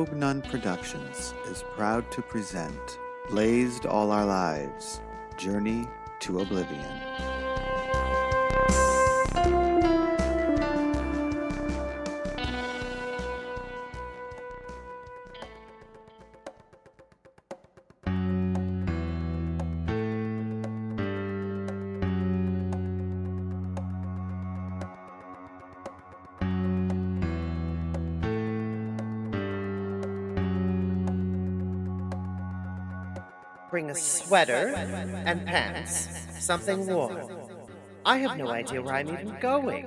Rogue Nun Productions is proud to present Blazed All Our Lives, Journey to Oblivion. Bring a sweater and pants, something warm. I have no idea where I'm even going.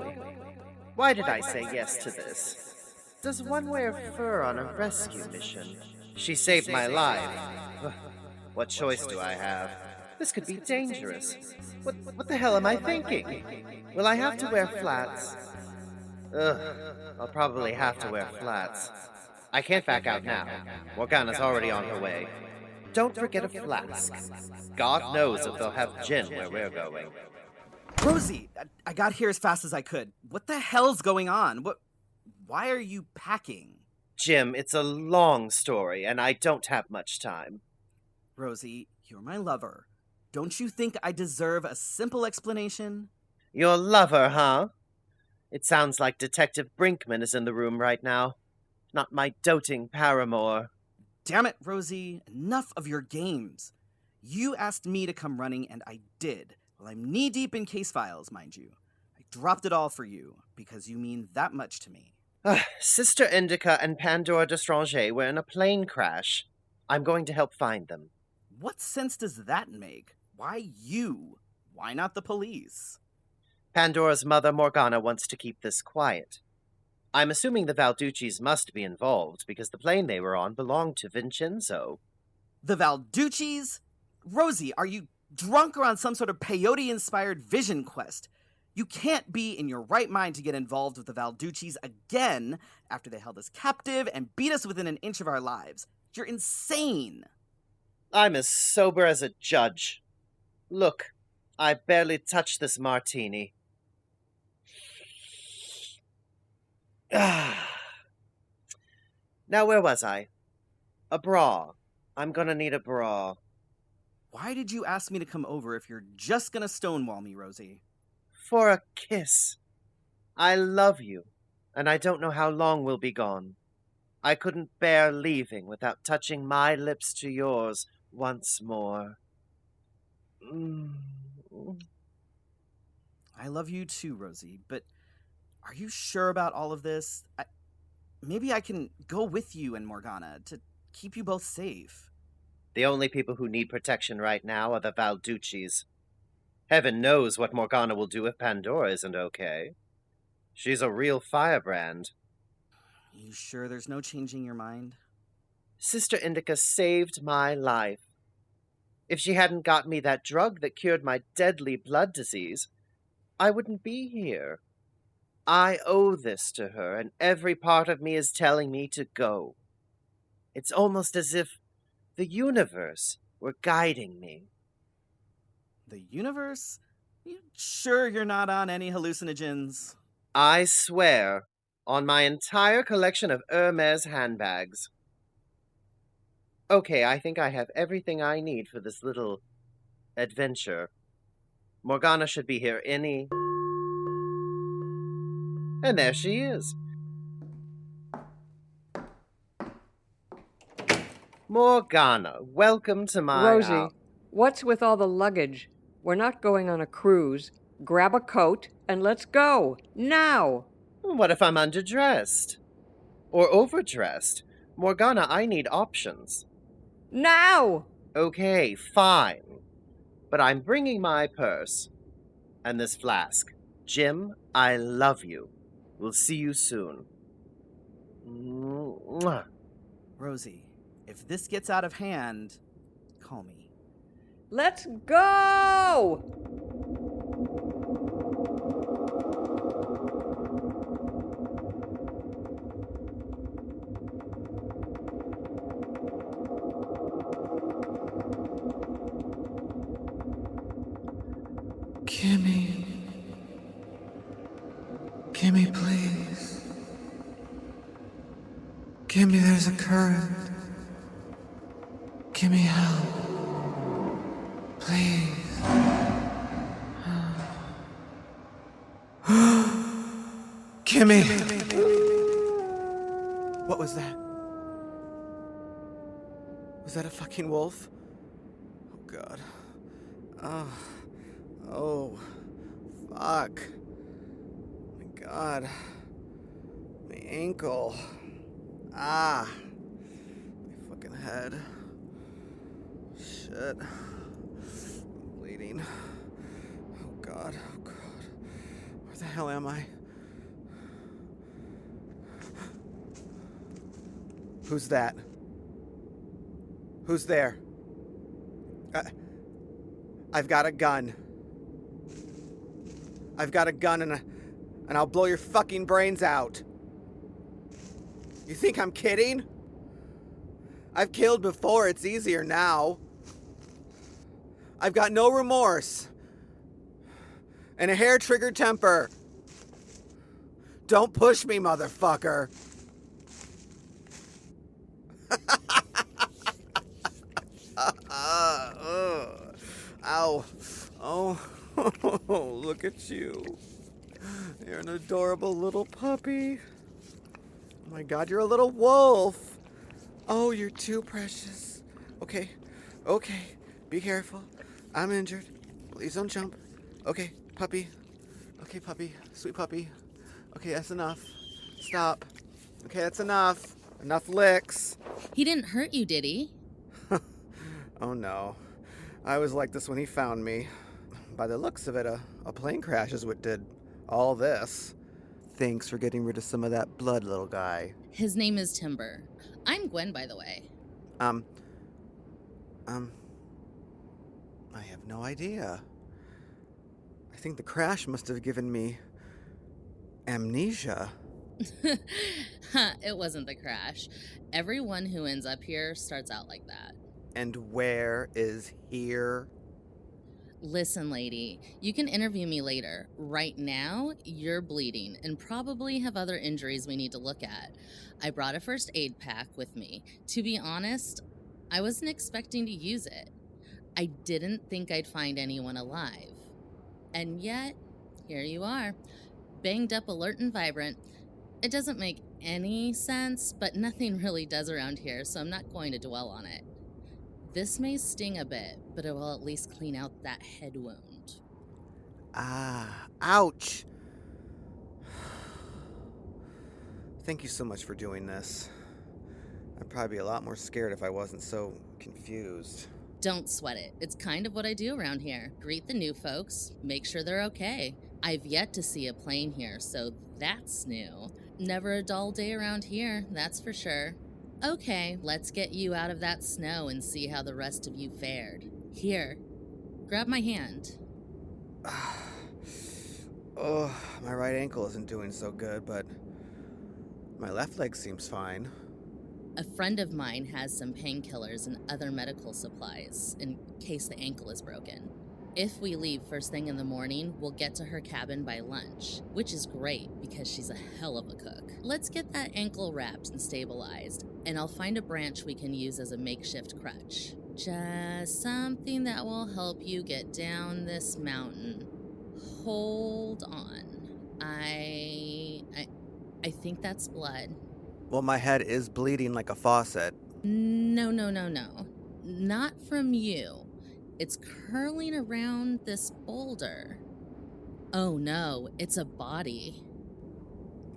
Why did I say yes to this? Does one wear fur on a rescue mission? She saved my life. What choice do I have? This could be dangerous. What the hell am I thinking? Will I have to wear flats? I'll probably have to wear flats. I can't back out now. Morgana's already on her way. Don't forget a flask. God knows if they'll have gin where we're going. Rosie, I got here as fast as I could. What the hell's going on? Why are you packing? Jim, it's a long story, and I don't have much time. Rosie, you're my lover. Don't you think I deserve a simple explanation? Your lover, huh? It sounds like Detective Brinkman is in the room right now. Not my doting paramour. Damn it, Rosie. Enough of your games. You asked me to come running, and I did. Well, I'm knee-deep in case files, mind you. I dropped it all for you, because you mean that much to me. Sister Indica and Pandora d'Estranger were in a plane crash. I'm going to help find them. What sense does that make? Why you? Why not the police? Pandora's mother, Morgana, wants to keep this quiet. I'm assuming the Valduccis must be involved, because the plane they were on belonged to Vincenzo. The Valduccis? Rosie, are you drunk or on some sort of peyote-inspired vision quest? You can't be in your right mind to get involved with the Valduccis again after they held us captive and beat us within an inch of our lives. You're insane! I'm as sober as a judge. Look, I barely touched this martini. Now, where was I? A bra. I'm gonna need a bra. Why did you ask me to come over if you're just gonna stonewall me, Rosie? For a kiss. I love you, and I don't know how long we'll be gone. I couldn't bear leaving without touching my lips to yours once more. I love you too, Rosie, but are you sure about all of this? Maybe I can go with you and Morgana to keep you both safe. The only people who need protection right now are the Valduccis. Heaven knows what Morgana will do if Pandora isn't okay. She's a real firebrand. You sure there's no changing your mind? Sister Indica saved my life. If she hadn't got me that drug that cured my deadly blood disease, I wouldn't be here. I owe this to her, and every part of me is telling me to go. It's almost as if the universe were guiding me. The universe? You sure you're not on any hallucinogens? I swear on my entire collection of Hermes handbags. Okay, I think I have everything I need for this little adventure. Morgana should be here any... And there she is. Morgana, welcome to my Rosie, house. What's with all the luggage? We're not going on a cruise. Grab a coat and let's go. Now! What if I'm underdressed? Or overdressed? Morgana, I need options. Now! Okay, fine. But I'm bringing my purse. And this flask. Jim, I love you. We'll see you soon. Mwah. Rosie, if this gets out of hand, call me. Let's go! Gimme, please. Give me, there's a current. Give me help. Please. Kimmy! What was that? Was that a fucking wolf? Oh, God. Oh. Fuck. My God. My ankle. My fucking head. Shit. I'm bleeding. Oh, God. Oh, God. Where the hell am I? Who's that? Who's there? I've got a gun. I've got a gun and I'll blow your fucking brains out. You think I'm kidding? I've killed before, it's easier now. I've got no remorse. And a hair-triggered temper. Don't push me, motherfucker. Ow. Oh, look at you. You're an adorable little puppy. Oh my God, you're a little wolf. Oh, you're too precious. Okay. Be careful. I'm injured. Please don't jump. Okay, puppy. Okay, puppy. Sweet puppy. Okay, that's enough. Stop. Okay, that's enough. Enough licks. He didn't hurt you, did he? Oh no. I was like this when he found me. By the looks of it, a plane crash is what did all this. Thanks for getting rid of some of that blood, little guy. His name is Timber. I'm Gwen, by the way. I have no idea. I think the crash must have given me amnesia. It wasn't the crash. Everyone who ends up here starts out like that. And where is here? Listen, lady, you can interview me later. Right now, you're bleeding and probably have other injuries we need to look at. I brought a first aid pack with me. To be honest, I wasn't expecting to use it. I didn't think I'd find anyone alive. And yet, here you are. Banged up, alert, and vibrant. It doesn't make any sense, but nothing really does around here, so I'm not going to dwell on it. This may sting a bit, but it will at least clean out that head wound. Ouch! Thank you so much for doing this. I'd probably be a lot more scared if I wasn't so confused. Don't sweat it. It's kind of what I do around here. Greet the new folks, make sure they're okay. I've yet to see a plane here, so that's new. Never a dull day around here, that's for sure. Okay, let's get you out of that snow and see how the rest of you fared. Here, grab my hand. Oh, my right ankle isn't doing so good, but my left leg seems fine. A friend of mine has some painkillers and other medical supplies in case the ankle is broken. If we leave first thing in the morning, we'll get to her cabin by lunch, which is great because she's a hell of a cook. Let's get that ankle wrapped and stabilized, and I'll find a branch we can use as a makeshift crutch. Just something that will help you get down this mountain. Hold on. I think that's blood. Well, my head is bleeding like a faucet. No. Not from you. It's curling around this boulder. Oh no, it's a body.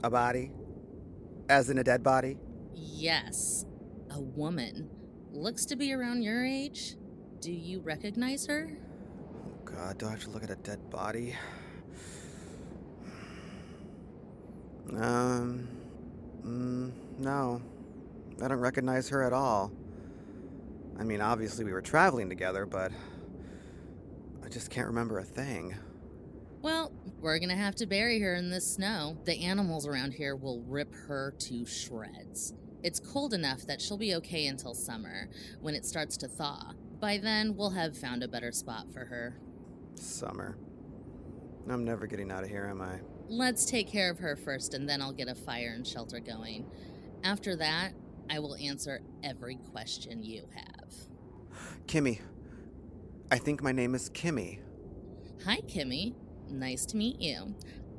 A body? As in a dead body? Yes, a woman. Looks to be around your age. Do you recognize her? Oh God, do I have to look at a dead body? No. I don't recognize her at all. I mean, obviously we were traveling together, but I just can't remember a thing. Well, we're gonna have to bury her in this snow. The animals around here will rip her to shreds. It's cold enough that she'll be okay until summer, when it starts to thaw. By then, we'll have found a better spot for her. Summer. I'm never getting out of here, am I? Let's take care of her first, and then I'll get a fire and shelter going. After that, I will answer every question you have. Kimmy. I think my name is Kimmy. Hi, Kimmy. Nice to meet you.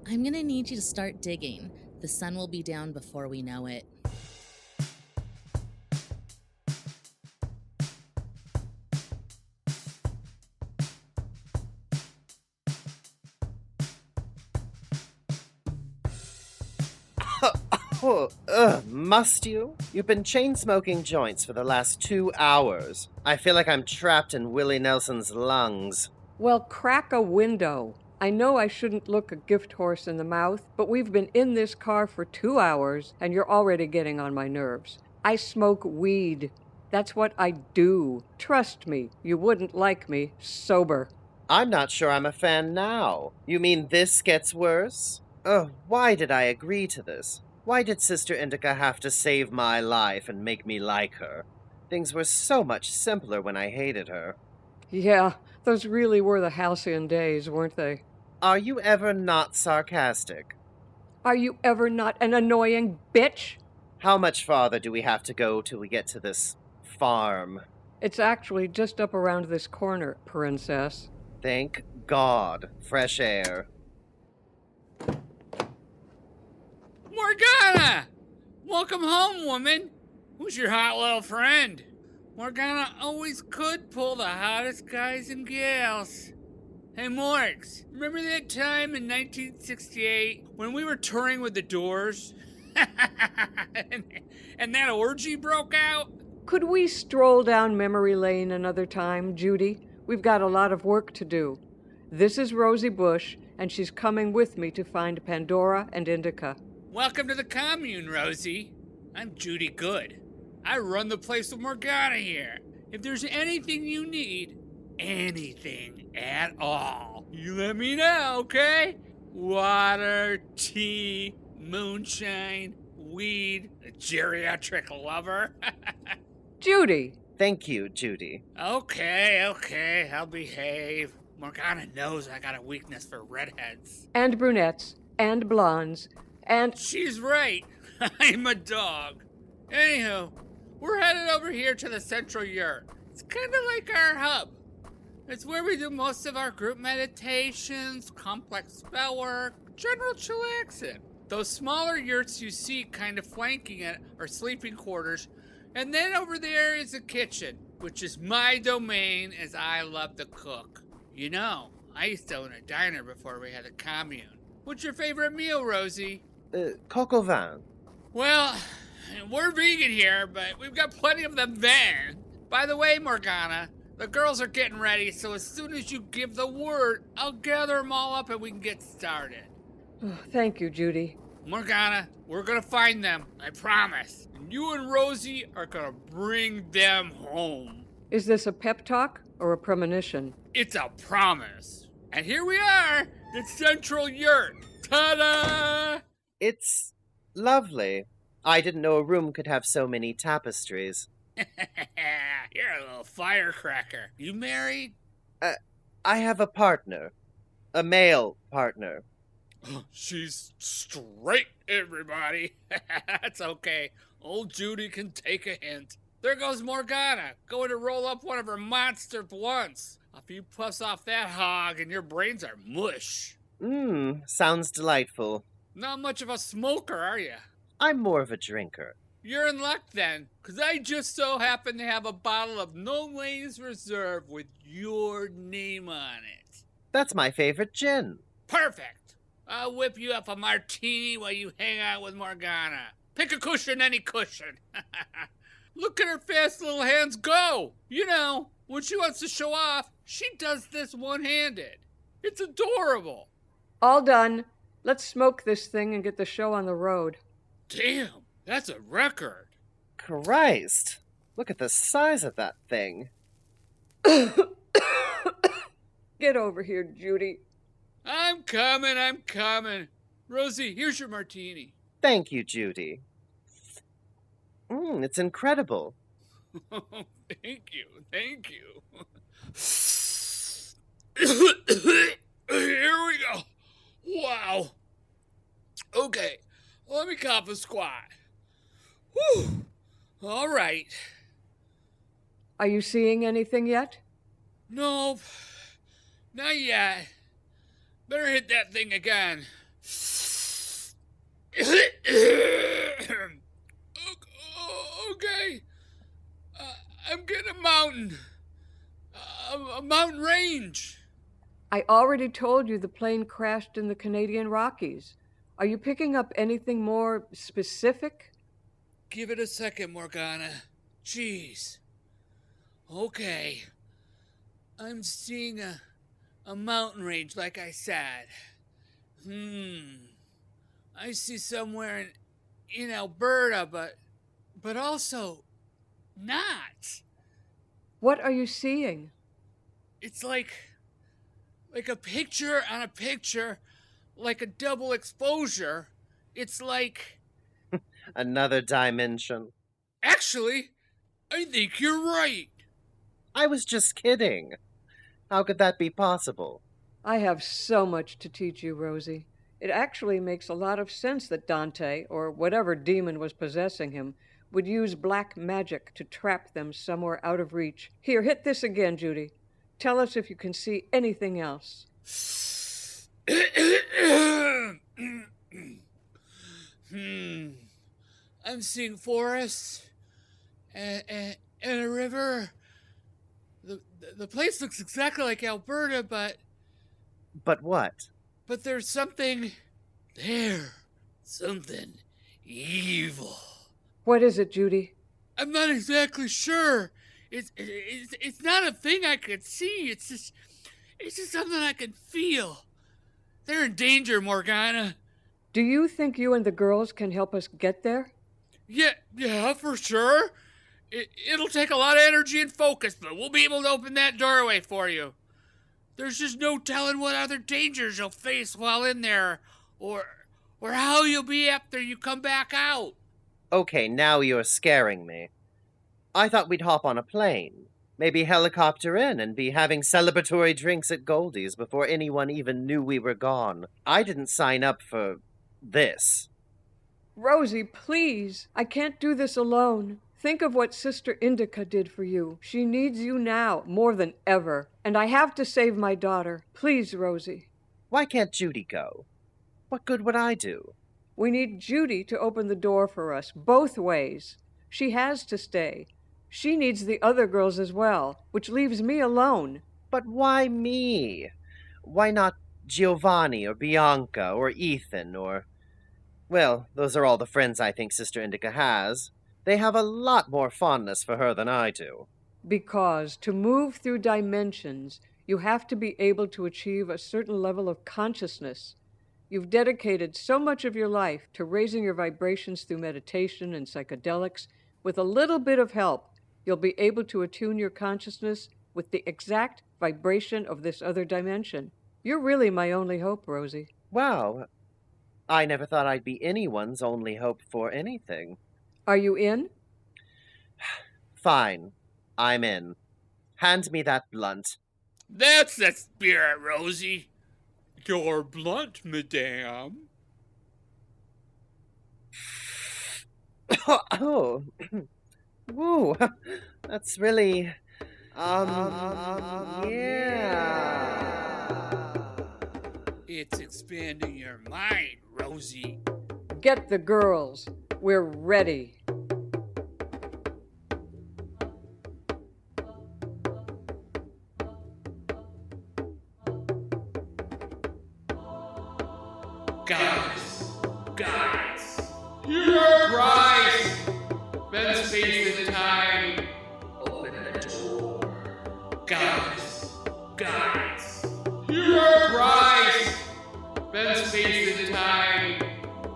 I'm gonna need you to start digging. The sun will be down before we know it. Must you? You've been chain-smoking joints for the last 2 hours. I feel like I'm trapped in Willie Nelson's lungs. Well, crack a window. I know I shouldn't look a gift horse in the mouth, but we've been in this car for 2 hours, and you're already getting on my nerves. I smoke weed. That's what I do. Trust me, you wouldn't like me sober. I'm not sure I'm a fan now. You mean this gets worse? Why did I agree to this? Why did Sister Indica have to save my life and make me like her? Things were so much simpler when I hated her. Yeah, those really were the halcyon days, weren't they? Are you ever not sarcastic? Are you ever not an annoying bitch? How much farther do we have to go till we get to this farm? It's actually just up around this corner, princess. Thank God. Fresh air. Morgana! Welcome home, woman. Who's your hot little friend? Morgana always could pull the hottest guys and gals. Hey, Morgs, remember that time in 1968 when we were touring with the Doors? and that orgy broke out? Could we stroll down memory lane another time, Judy? We've got a lot of work to do. This is Rosie Bush, and she's coming with me to find Pandora and Indica. Welcome to the commune, Rosie. I'm Judy Goode. I run the place with Morgana here. If there's anything you need, anything at all, you let me know, okay? Water, tea, moonshine, weed, a geriatric lover. Judy! Thank you, Judy. Okay, I'll behave. Morgana knows I got a weakness for redheads. And brunettes, and blondes, and... She's right. I'm a dog. Anywho, we're headed over here to the central yurt. It's kind of like our hub. It's where we do most of our group meditations, complex spell work, general chillaxing. Those smaller yurts you see kind of flanking it are sleeping quarters. And then over there is the kitchen, which is my domain as I love to cook. You know, I used to own a diner before we had a commune. What's your favorite meal, Rosie? Coq au vin. Well, we're vegan here, but we've got plenty of them then. By the way, Morgana, the girls are getting ready, so as soon as you give the word, I'll gather them all up and we can get started. Oh, thank you, Judy. Morgana, we're gonna find them, I promise. And you and Rosie are gonna bring them home. Is this a pep talk or a premonition? It's a promise. And here we are, the central yurt. Ta-da! It's lovely. I didn't know a room could have so many tapestries. You're a little firecracker. You married? I have a partner. A male partner. She's straight, everybody. That's okay. Old Judy can take a hint. There goes Morgana, going to roll up one of her monster blunts. A few puffs off that hog and your brains are mush. Sounds delightful. Not much of a smoker, are you? I'm more of a drinker. You're in luck then, because I just so happen to have a bottle of No Lays Reserve with your name on it. That's my favorite gin. Perfect. I'll whip you up a martini while you hang out with Morgana. Pick a cushion, any cushion. Look at her fast little hands go. You know, when she wants to show off, she does this one-handed. It's adorable. All done. Let's smoke this thing and get the show on the road. Damn, that's a record. Christ. Look at the size of that thing. Get over here, Judy. I'm coming. Rosie, here's your martini. Thank you, Judy. It's incredible. Thank you. Here we go. Wow. Okay, let me cop a squat. Whew. All right. Are you seeing anything yet? Nope. Not yet. Better hit that thing again. Okay. I'm getting a mountain. A mountain range. I already told you the plane crashed in the Canadian Rockies. Are you picking up anything more specific? Give it a second, Morgana. Jeez. Okay. I'm seeing a mountain range, like I said. I see somewhere in Alberta, but also not. What are you seeing? It's like a picture on a picture, like a double exposure. It's like... Another dimension. Actually, I think you're right. I was just kidding. How could that be possible? I have so much to teach you, Rosie. It actually makes a lot of sense that Dante, or whatever demon was possessing him, would use black magic to trap them somewhere out of reach. Here, hit this again, Judy. Tell us if you can see anything else. I'm seeing forests and a river. The place looks exactly like Alberta, but... But what? But there's something there. Something evil. What is it, Judy? I'm not exactly sure. It's not a thing I can see. It's just something I can feel. They're in danger, Morgana. Do you think you and the girls can help us get there? Yeah, for sure. It'll take a lot of energy and focus, but we'll be able to open that doorway for you. There's just no telling what other dangers you'll face while in there, or how you'll be after you come back out. Okay, now you're scaring me. I thought we'd hop on a plane, maybe helicopter in and be having celebratory drinks at Goldie's before anyone even knew we were gone. I didn't sign up for this. Rosie, please. I can't do this alone. Think of what Sister Indica did for you. She needs you now, more than ever. And I have to save my daughter. Please, Rosie. Why can't Judy go? What good would I do? We need Judy to open the door for us, both ways. She has to stay. She needs the other girls as well, which leaves me alone. But why me? Why not Giovanni or Bianca or Ethan or... Well, those are all the friends I think Sister Indica has. They have a lot more fondness for her than I do. Because to move through dimensions, you have to be able to achieve a certain level of consciousness. You've dedicated so much of your life to raising your vibrations through meditation and psychedelics. With a little bit of help, you'll be able to attune your consciousness with the exact vibration of this other dimension. You're really my only hope, Rosie. Wow. I never thought I'd be anyone's only hope for anything. Are you in? Fine. I'm in. Hand me that blunt. That's the spirit, Rosie. Your blunt, madame. Oh. Woo. That's really... yeah. It's expanding your mind, Rosie. Get the girls. We're ready. Guys, hear Christ! Bend space and time. Open the door. Guys, hear Christ! Bend space and time.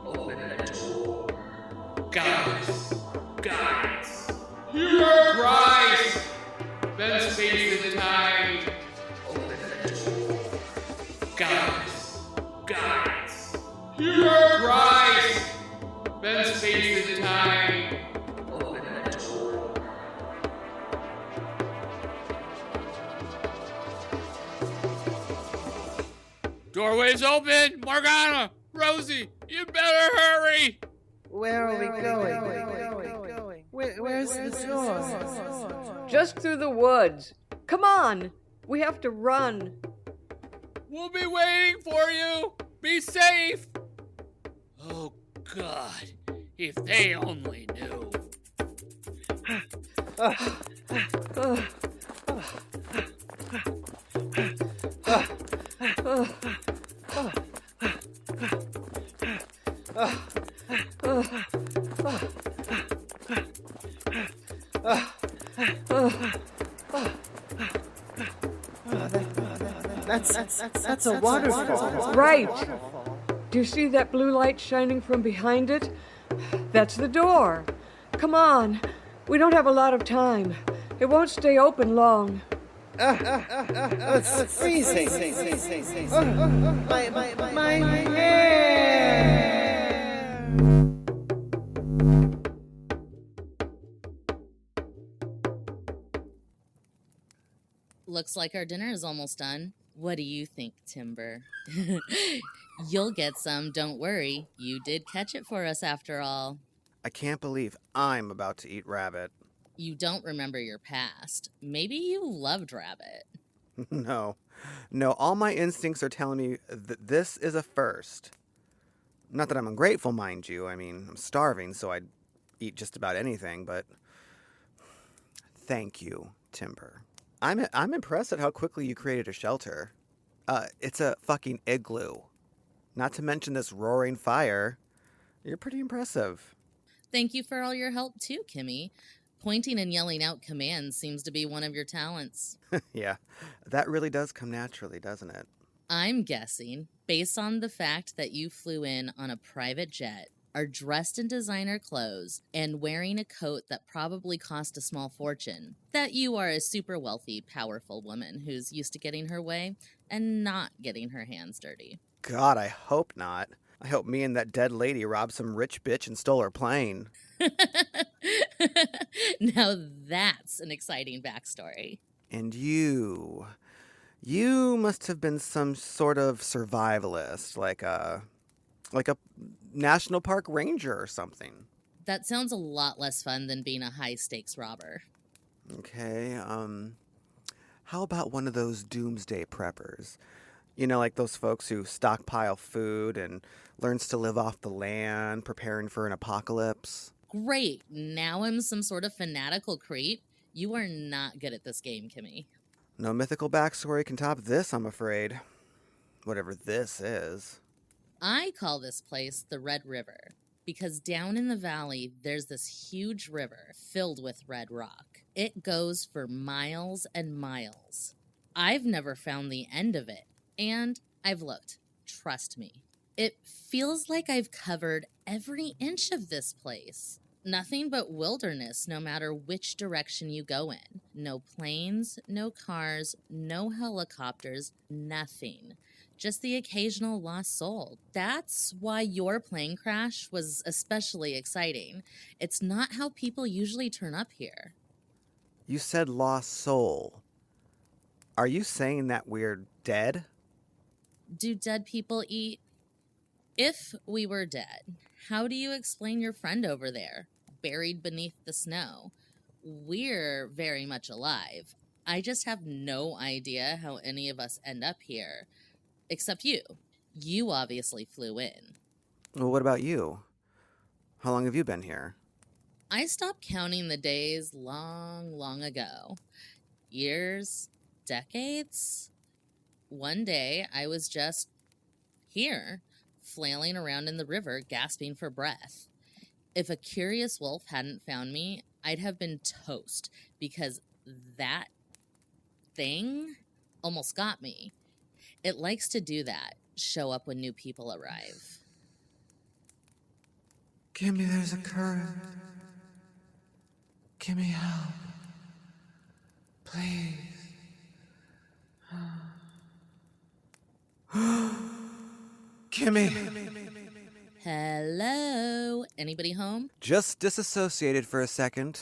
Open the door. Guys, hear Christ! Bend space and time. Open the door. Guys, hear Christ! Bend space and time. Open the door. Doorway's open! Morgana! Rosie! You better hurry! Where are we going? Where's the door? Just through the woods. Come on. We have to run. We'll be waiting for you. Be safe. Oh, God. If they only knew. That's a waterfall. Right. Do you see that blue light shining from behind it? That's the door. Come on. We don't have a lot of time. It won't stay open long. It's freezing. My hair. Looks like our dinner is almost done. What do you think, Timber? You'll get some, don't worry. You did catch it for us after all. I can't believe I'm about to eat rabbit. You don't remember your past. Maybe you loved rabbit. No, all my instincts are telling me that this is a first. Not that I'm ungrateful, mind you. I mean, I'm starving, so I'd eat just about anything, but thank you, Timber. I'm impressed at how quickly you created a shelter. It's a fucking igloo. Not to mention this roaring fire. You're pretty impressive. Thank you for all your help too, Kimmy. Pointing and yelling out commands seems to be one of your talents. Yeah, that really does come naturally, doesn't it? I'm guessing, based on the fact that you flew in on a private jet, are dressed in designer clothes, and wearing a coat that probably cost a small fortune, that you are a super wealthy, powerful woman who's used to getting her way and not getting her hands dirty. God, I hope not. I hope me and that dead lady robbed some rich bitch and stole her plane. Now that's an exciting backstory. And you must have been some sort of survivalist, like a national park ranger or something. That sounds a lot less fun than being a high-stakes robber. Okay, how about one of those doomsday preppers? You know, like those folks who stockpile food and learns to live off the land, preparing for an apocalypse. Great, now I'm some sort of fanatical creep. You are not good at this game, Kimmy. No mythical backstory can top this, I'm afraid. Whatever this is. I call this place the Red River because down in the valley, there's this huge river filled with red rock. It goes for miles and miles. I've never found the end of it, and I've looked. Trust me. It feels like I've covered every inch of this place. Nothing but wilderness, no matter which direction you go in. No planes, no cars, no helicopters, nothing. Just the occasional lost soul. That's why your plane crash was especially exciting. It's not how people usually turn up here. You said lost soul. Are you saying that we're dead? Do dead people eat? If we were dead, how do you explain your friend over there, buried beneath the snow? We're very much alive. I just have no idea how any of us end up here. Except you. You obviously flew in. Well, what about you? How long have you been here? I stopped counting the days long, long ago. Years, decades. One day, I was just here, flailing around in the river, gasping for breath. If a curious wolf hadn't found me, I'd have been toast, because that thing almost got me. It likes to do that, show up when new people arrive. Kimmy, there's a current. Kimmy, help. Please. Kimmy. Hello? Anybody home? Just disassociated for a second.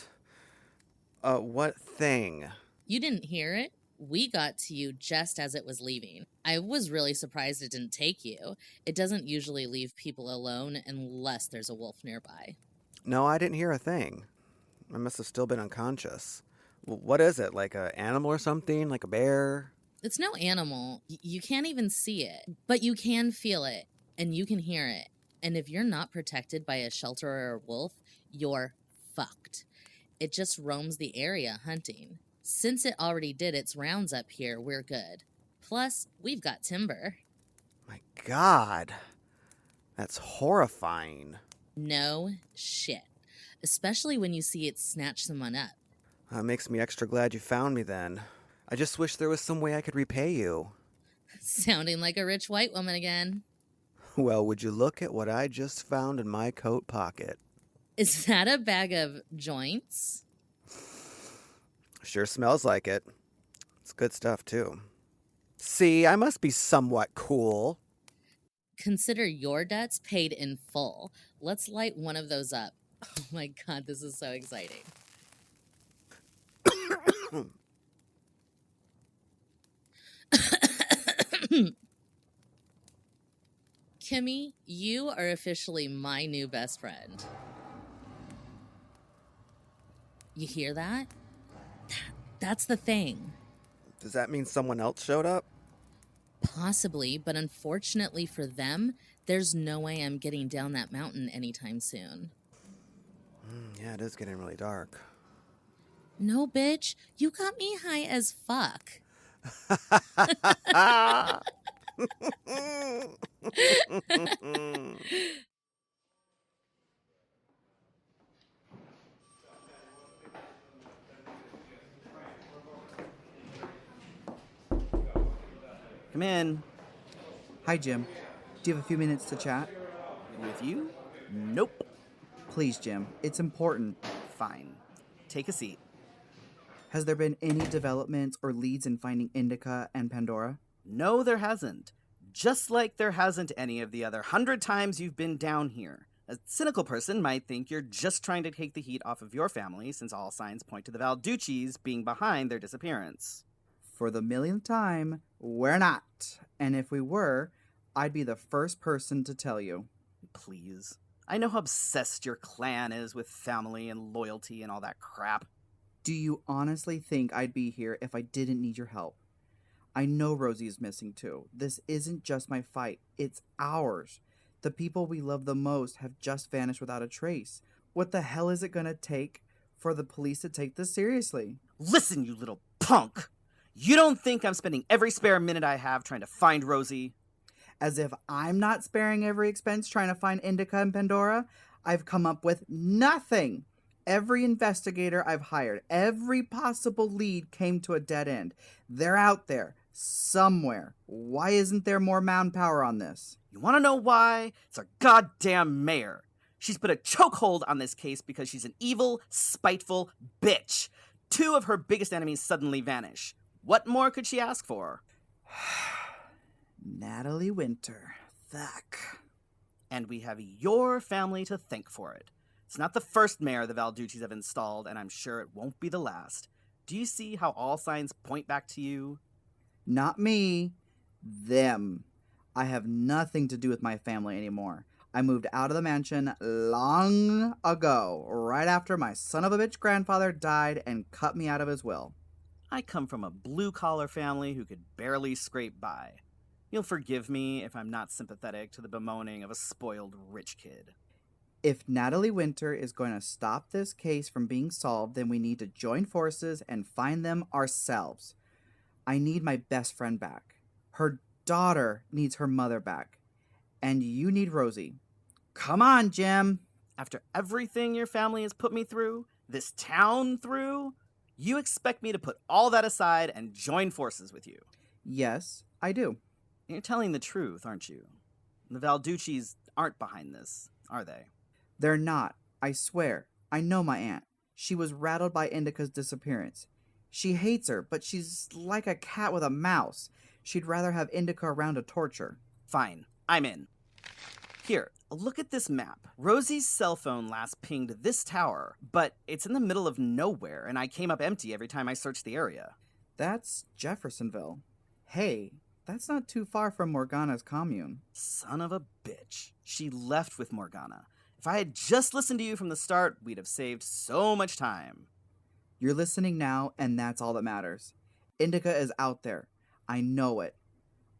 What thing? You didn't hear it? We got to you just as it was leaving. I was really surprised it didn't take you. It doesn't usually leave people alone unless there's a wolf nearby. No, I didn't hear a thing. I must have still been unconscious. What is it, like an animal or something? Like a bear? It's no animal. You can't even see it, but you can feel it, and you can hear it. And if you're not protected by a shelter or a wolf, you're fucked. It just roams the area hunting. Since it already did its rounds up here, we're good. Plus, we've got timber. My God. That's horrifying. No shit. Especially when you see it snatch someone up. That makes me extra glad you found me then. I just wish there was some way I could repay you. Sounding like a rich white woman again. Well, would you look at what I just found in my coat pocket? Is that a bag of joints? Sure smells like it. It's good stuff, too. See, I must be somewhat cool. Consider your debts paid in full. Let's light one of those up. Oh my God, this is so exciting. Kimmy, you are officially my new best friend. You hear that? That's the thing. Does that mean someone else showed up? Possibly, but unfortunately for them, there's no way I'm getting down that mountain anytime soon. Yeah, it is getting really dark. No, bitch. You got me high as fuck. Come in. Hi, Jim. Do you have a few minutes to chat? With you? Nope. Please, Jim. It's important. Fine. Take a seat. Has there been any developments or leads in finding Indica and Pandora? No, there hasn't. Just like there hasn't any of the other 100 times you've been down here. A cynical person might think you're just trying to take the heat off of your family, since all signs point to the Valduccis being behind their disappearance. For the millionth time, we're not. And if we were, I'd be the first person to tell you. Please. I know how obsessed your clan is with family and loyalty and all that crap. Do you honestly think I'd be here if I didn't need your help? I know Rosie is missing too. This isn't just my fight, it's ours. The people we love the most have just vanished without a trace. What the hell is it gonna take for the police to take this seriously? Listen, you little punk! You don't think I'm spending every spare minute I have trying to find Rosie? As if I'm not sparing every expense trying to find Indica and Pandora. I've come up with nothing. Every investigator I've hired, every possible lead came to a dead end. They're out there, somewhere. Why isn't there more manpower on this? You want to know why? It's our goddamn mayor. She's put a chokehold on this case because she's an evil, spiteful bitch. 2 of her biggest enemies suddenly vanish. What more could she ask for? Natalie Winter. Thack. And we have your family to thank for it. It's not the first mayor the Valduccis have installed, and I'm sure it won't be the last. Do you see how all signs point back to you? Not me. Them. I have nothing to do with my family anymore. I moved out of the mansion long ago, right after my son of a bitch grandfather died and cut me out of his will. I come from a blue-collar family who could barely scrape by. You'll forgive me if I'm not sympathetic to the bemoaning of a spoiled rich kid. If Natalie Winter is going to stop this case from being solved, then we need to join forces and find them ourselves. I need my best friend back. Her daughter needs her mother back. And you need Rosie. Come on, Jim. After everything your family has put me through, this town through, you expect me to put all that aside and join forces with you? Yes, I do. You're telling the truth, aren't you? The Valduccis aren't behind this, are they? They're not. I swear. I know my aunt. She was rattled by Indica's disappearance. She hates her, but she's like a cat with a mouse. She'd rather have Indica around to torture. Fine. I'm in. Here, look at this map. Rosie's cell phone last pinged this tower, but it's in the middle of nowhere, and I came up empty every time I searched the area. That's Jeffersonville. Hey, that's not too far from Morgana's commune. Son of a bitch. She left with Morgana. If I had just listened to you from the start, we'd have saved so much time. You're listening now, and that's all that matters. Indica is out there. I know it.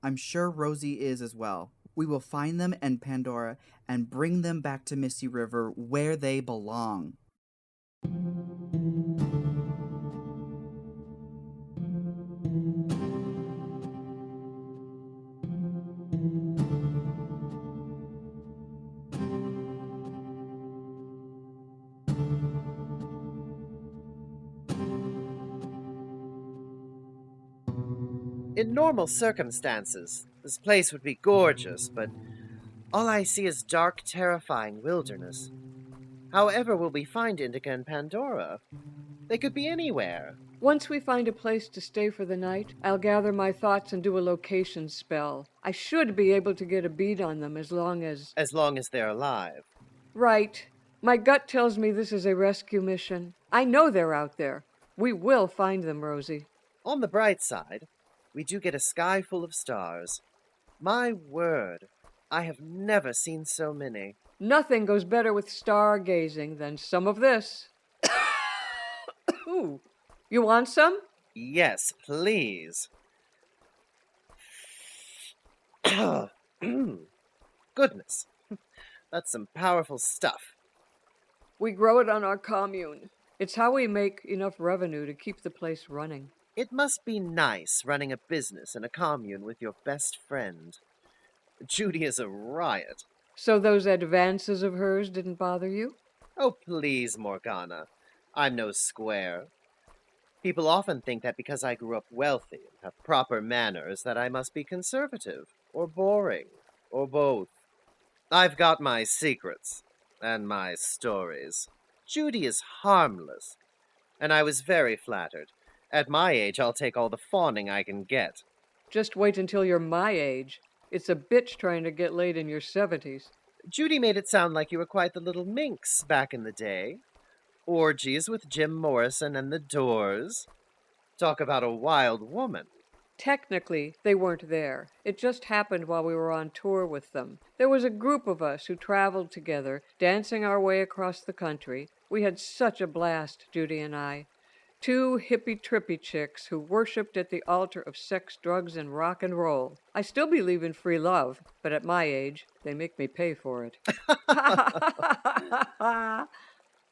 I'm sure Rosie is as well. We will find them and Pandora and bring them back to Misty River where they belong. In normal circumstances, this place would be gorgeous, but all I see is dark, terrifying wilderness. However will we find Indica and Pandora? They could be anywhere. Once we find a place to stay for the night, I'll gather my thoughts and do a location spell. I should be able to get a bead on them as long as... As long as they're alive. Right. My gut tells me this is a rescue mission. I know they're out there. We will find them, Rosie. On the bright side, we do get a sky full of stars. My word, I have never seen so many. Nothing goes better with stargazing than some of this. Ooh. You want some? Yes, please. Goodness, that's some powerful stuff. We grow it on our commune. It's how we make enough revenue to keep the place running. It must be nice running a business in a commune with your best friend. Judy is a riot. So those advances of hers didn't bother you? Oh, please, Morgana. I'm no square. People often think that because I grew up wealthy and have proper manners that I must be conservative, or boring, or both. I've got my secrets, and my stories. Judy is harmless, and I was very flattered. At my age, I'll take all the fawning I can get. Just wait until you're my age. It's a bitch trying to get laid in your 70s. Judy made it sound like you were quite the little minx back in the day. Orgies with Jim Morrison and the Doors. Talk about a wild woman. Technically, they weren't there. It just happened while we were on tour with them. There was a group of us who traveled together, dancing our way across the country. We had such a blast, Judy and I. 2 hippie-trippy chicks who worshipped at the altar of sex, drugs, and rock and roll. I still believe in free love, but at my age, they make me pay for it.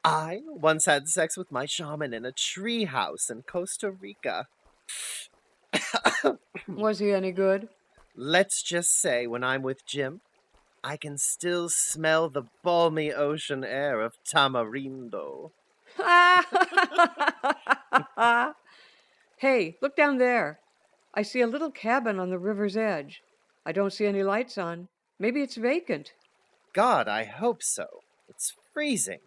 I once had sex with my shaman in a tree house in Costa Rica. Was he any good? Let's just say when I'm with Jim, I can still smell the balmy ocean air of Tamarindo. Hey, look down there. I see a little cabin on the river's edge. I don't see any lights on. Maybe it's vacant. God, I hope so. It's freezing.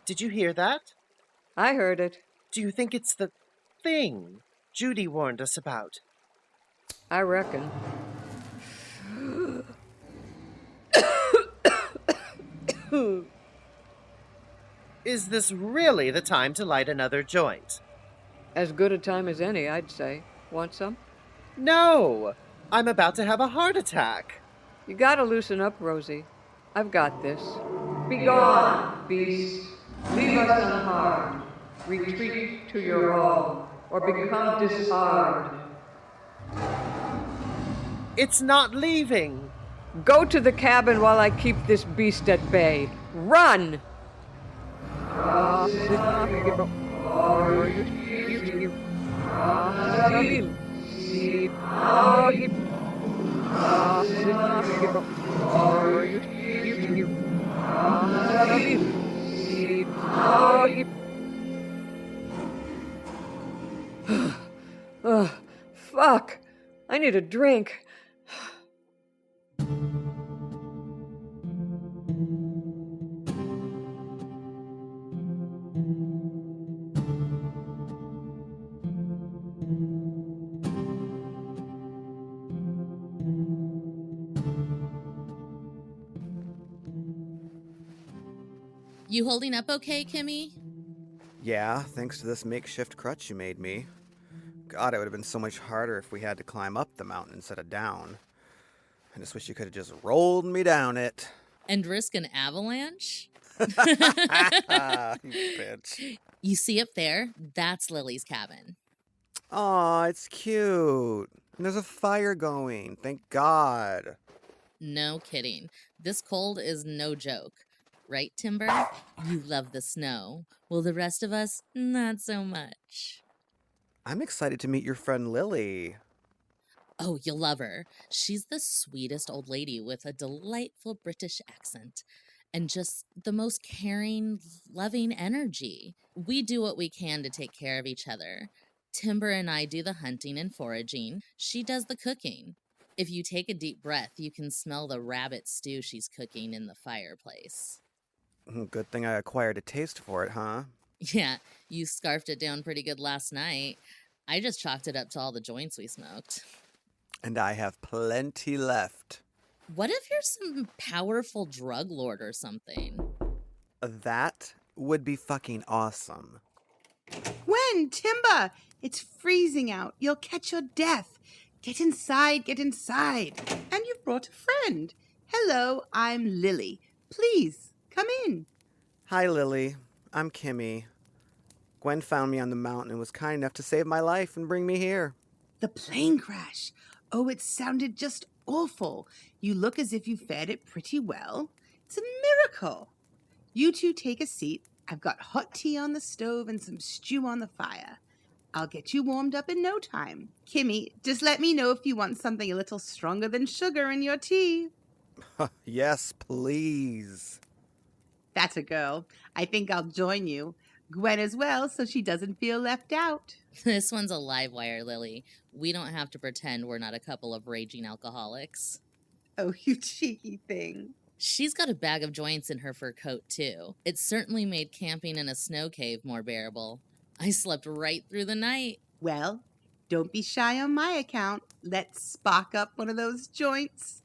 Did you hear that? I heard it. Do you think it's the thing Judy warned us about? I reckon. Is this really the time to light another joint? As good a time as any, I'd say. Want some? No! I'm about to have a heart attack. You gotta loosen up, Rosie. I've got this. Be gone, beast. Leave us unharmed. Retreat to your home, or become disarmed. It's not leaving. Go to the cabin while I keep this beast at bay. Run! Fuck! I need a drink. You holding up okay, Kimmy? Yeah, thanks to this makeshift crutch you made me. God, it would have been so much harder if we had to climb up the mountain instead of down. I just wish you could have just rolled me down it. And risk an avalanche? You bitch. You see up there? That's Lily's cabin. Aw, it's cute. And there's a fire going. Thank God. No kidding. This cold is no joke. Right, Timber? You love the snow. Well, the rest of us, not so much. I'm excited to meet your friend Lily. Oh, you'll love her. She's the sweetest old lady with a delightful British accent and just the most caring, loving energy. We do what we can to take care of each other. Timber and I do the hunting and foraging. She does the cooking. If you take a deep breath, you can smell the rabbit stew she's cooking in the fireplace. Good thing I acquired a taste for it, huh? Yeah, you scarfed it down pretty good last night. I just chalked it up to all the joints we smoked. And I have plenty left. What if you're some powerful drug lord or something? That would be fucking awesome. Gwen, Timber, it's freezing out. You'll catch your death. Get inside, get inside. And you've brought a friend. Hello, I'm Lily. Please, come in. Hi, Lily. I'm Kimmy. Gwen found me on the mountain and was kind enough to save my life and bring me here. The plane crash. Oh, it sounded just awful. You look as if you fared it pretty well. It's a miracle. You two take a seat. I've got hot tea on the stove and some stew on the fire. I'll get you warmed up in no time. Kimmy, just let me know if you want something a little stronger than sugar in your tea. Yes, please. That's a girl. I think I'll join you. Gwen as well, so she doesn't feel left out. This one's a live wire, Lily. We don't have to pretend we're not a couple of raging alcoholics. Oh, you cheeky thing. She's got a bag of joints in her fur coat, too. It certainly made camping in a snow cave more bearable. I slept right through the night. Well, don't be shy on my account. Let's spark up one of those joints.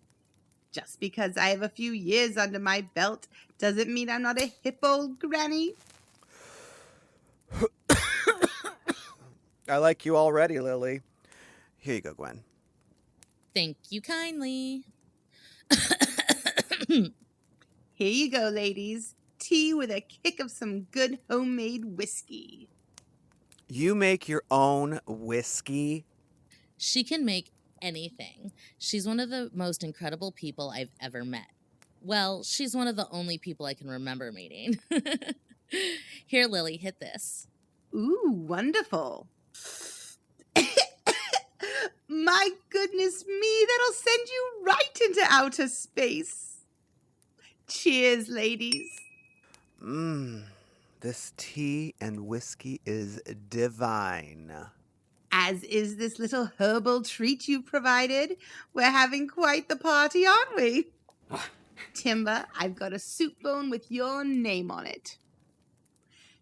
Just because I have a few years under my belt doesn't mean I'm not a hip old granny. I like you already, Lily. Here you go, Gwen. Thank you kindly. Here you go, ladies. Tea with a kick of some good homemade whiskey. You make your own whiskey? She can make anything. She's one of the most incredible people I've ever met. Well, she's one of the only people I can remember meeting. Here, Lily, hit this. Ooh, wonderful. My goodness me, that'll send you right into outer space. Cheers, ladies. This tea and whiskey is divine. As is this little herbal treat you provided. We're having quite the party, aren't we? Timber, I've got a soup bone with your name on it.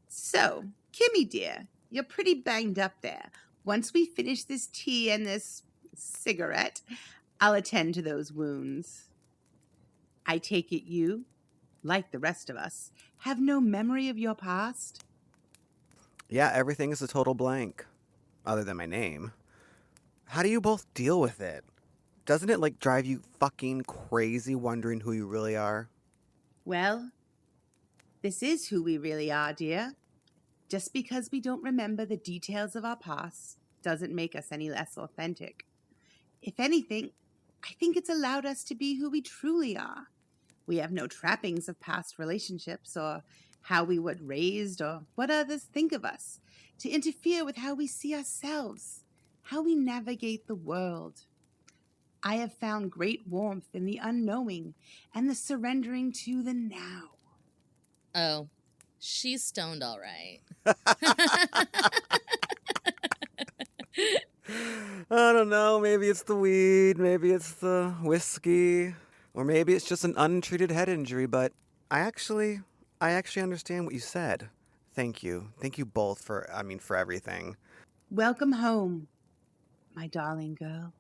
So, Kimmy dear, you're pretty banged up there. Once we finish this tea and this cigarette, I'll attend to those wounds. I take it you, like the rest of us, have no memory of your past? Yeah, everything is a total blank. Other than my name. How do you both deal with it? Doesn't it, drive you fucking crazy wondering who you really are? Well, this is who we really are, dear. Just because we don't remember the details of our past doesn't make us any less authentic. If anything, I think it's allowed us to be who we truly are. We have no trappings of past relationships or how we were raised or what others think of us to interfere with how we see ourselves, how we navigate the world. I have found great warmth in the unknowing and the surrendering to the now. Oh, she's stoned all right. I don't know, maybe it's the weed, maybe it's the whiskey, or maybe it's just an untreated head injury, but I actually understand what you said. Thank you. Thank you both for everything. Welcome home, my darling girl.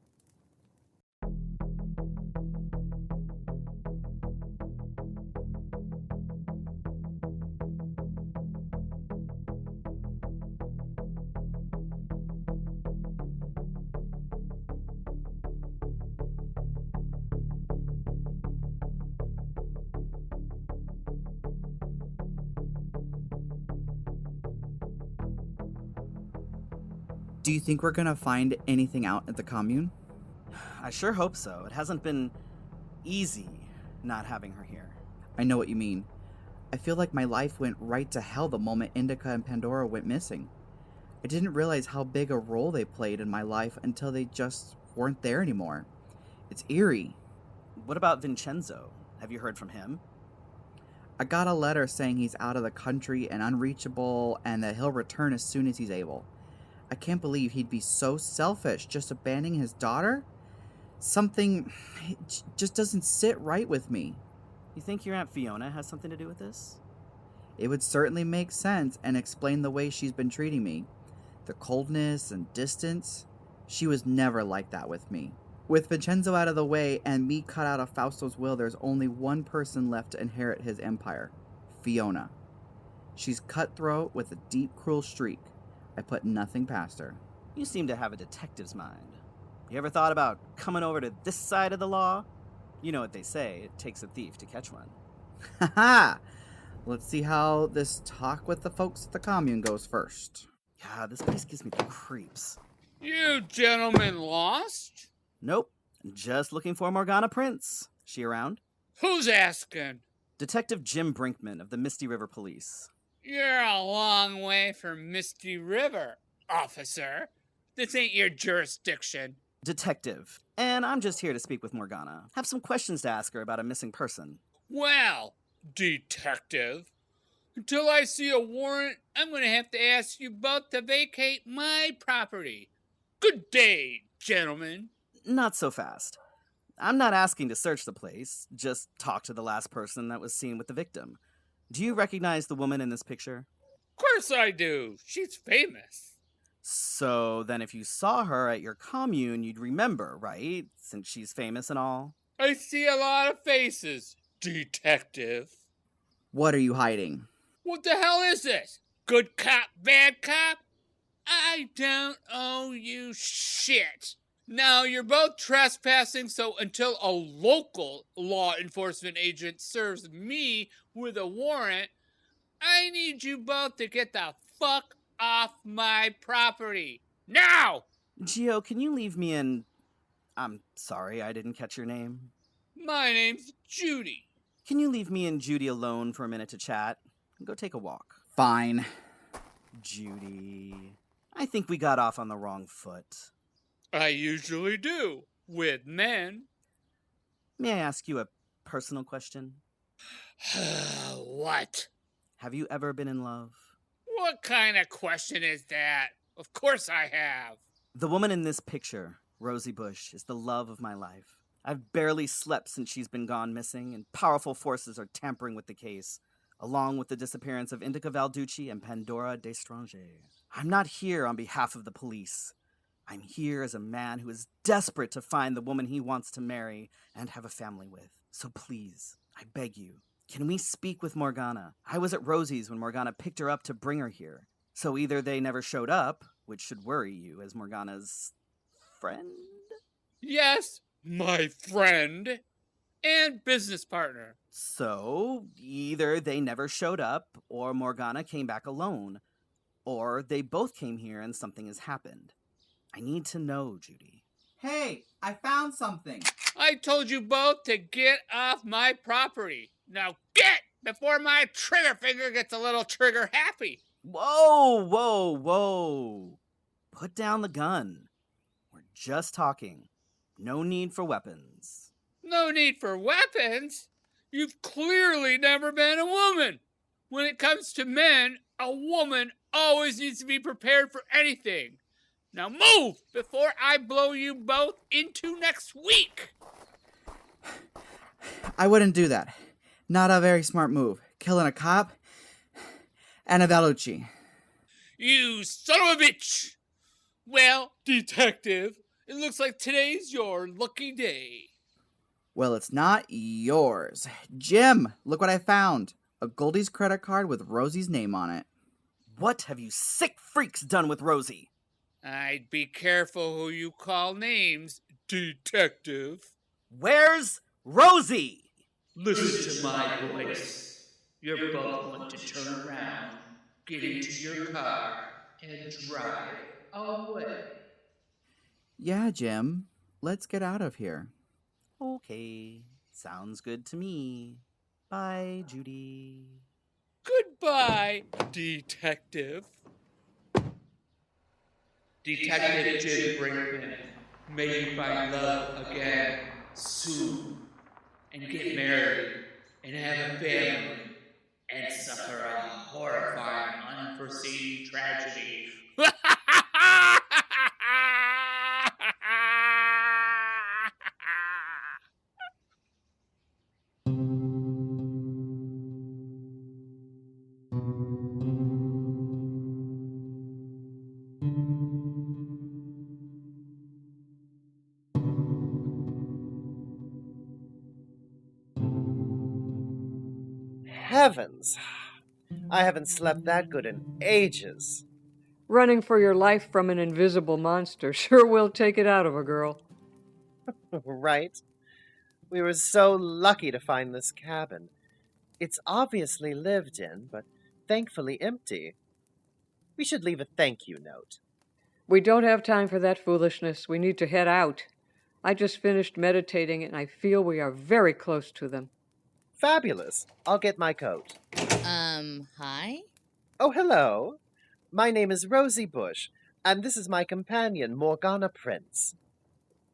Do you think we're gonna find anything out at the commune? I sure hope so. It hasn't been easy not having her here. I know what you mean. I feel like my life went right to hell the moment Indica and Pandora went missing. I didn't realize how big a role they played in my life until they just weren't there anymore. It's eerie. What about Vincenzo? Have you heard from him? I got a letter saying he's out of the country and unreachable and that he'll return as soon as he's able. I can't believe he'd be so selfish, just abandoning his daughter. Something just doesn't sit right with me. You think your Aunt Fiona has something to do with this? It would certainly make sense and explain the way she's been treating me. The coldness and distance. She was never like that with me. With Vincenzo out of the way and me cut out of Fausto's will, there's only one person left to inherit his empire. Fiona. She's cutthroat with a deep, cruel streak. I put nothing past her. You seem to have a detective's mind. You ever thought about coming over to this side of the law? You know what they say, it takes a thief to catch one. Haha! Let's see how this talk with the folks at the commune goes first. Yeah, this place gives me the creeps. You gentlemen lost? Nope. Just looking for Morgana Prince. She around? Who's asking? Detective Jim Brinkman of the Misty River Police. You're a long way from Misty River, officer. This ain't your jurisdiction. Detective. And I'm just here to speak with Morgana. Have some questions to ask her about a missing person. Well, detective, until I see a warrant, I'm going to have to ask you both to vacate my property. Good day, gentlemen. Not so fast. I'm not asking to search the place, just talk to the last person that was seen with the victim. Do you recognize the woman in this picture? Of course I do. She's famous. So then if you saw her at your commune, you'd remember, right? Since she's famous and all. I see a lot of faces, detective. What are you hiding? What the hell is this? Good cop, bad cop? I don't owe you shit. Now, you're both trespassing, so until a local law enforcement agent serves me with a warrant, I need you both to get the fuck off my property. Now! Gio, can you leave me in... I'm sorry, I didn't catch your name. My name's Judy. Can you leave me and Judy alone for a minute to chat? Go take a walk. Fine. Judy... I think we got off on the wrong foot. I usually do, with men. May I ask you a personal question? What? Have you ever been in love? What kind of question is that? Of course I have. The woman in this picture, Rosie Bush, is the love of my life. I've barely slept since she's been gone missing, and powerful forces are tampering with the case, along with the disappearance of Indica Valducci and Pandora D'Estranger. I'm not here on behalf of the police. I'm here as a man who is desperate to find the woman he wants to marry and have a family with. So please, I beg you, can we speak with Morgana? I was at Rosie's when Morgana picked her up to bring her here. So either they never showed up, which should worry you as Morgana's friend? Yes, my friend and business partner. So either they never showed up, or Morgana came back alone, or they both came here and something has happened. I need to know, Judy. Hey, I found something. I told you both to get off my property. Now get before my trigger finger gets a little trigger happy. Whoa, whoa, whoa. Put down the gun. We're just talking. No need for weapons. No need for weapons? You've clearly never been a woman. When it comes to men, a woman always needs to be prepared for anything. Now move before I blow you both into next week. I wouldn't do that. Not a very smart move. Killing a cop and a Valducci. You son of a bitch. Well, detective, it looks like today's your lucky day. Well, it's not yours. Jim, look what I found. A Goldie's credit card with Rosie's name on it. What have you sick freaks done with Rosie? I'd be careful who you call names, detective. Where's Rosie? Listen to my voice. You're both going to turn around, get into your car, and drive away. Yeah, Jim. Let's get out of here. Okay, sounds good to me. Bye, Judy. Goodbye, detective. Detective Jim Brinkman, may you find love again soon, and get married, and have a family, and suffer a horrifying, unforeseen tragedy. Heavens! I haven't slept that good in ages. Running for your life from an invisible monster sure will take it out of a girl. Right? We were so lucky to find this cabin. It's obviously lived in, but thankfully empty. We should leave a thank you note. We don't have time for that foolishness. We need to head out. I just finished meditating and I feel we are very close to them. Fabulous. I'll get my coat. Hi? Oh, hello. My name is Rosie Bush, and this is my companion, Morgana Prince.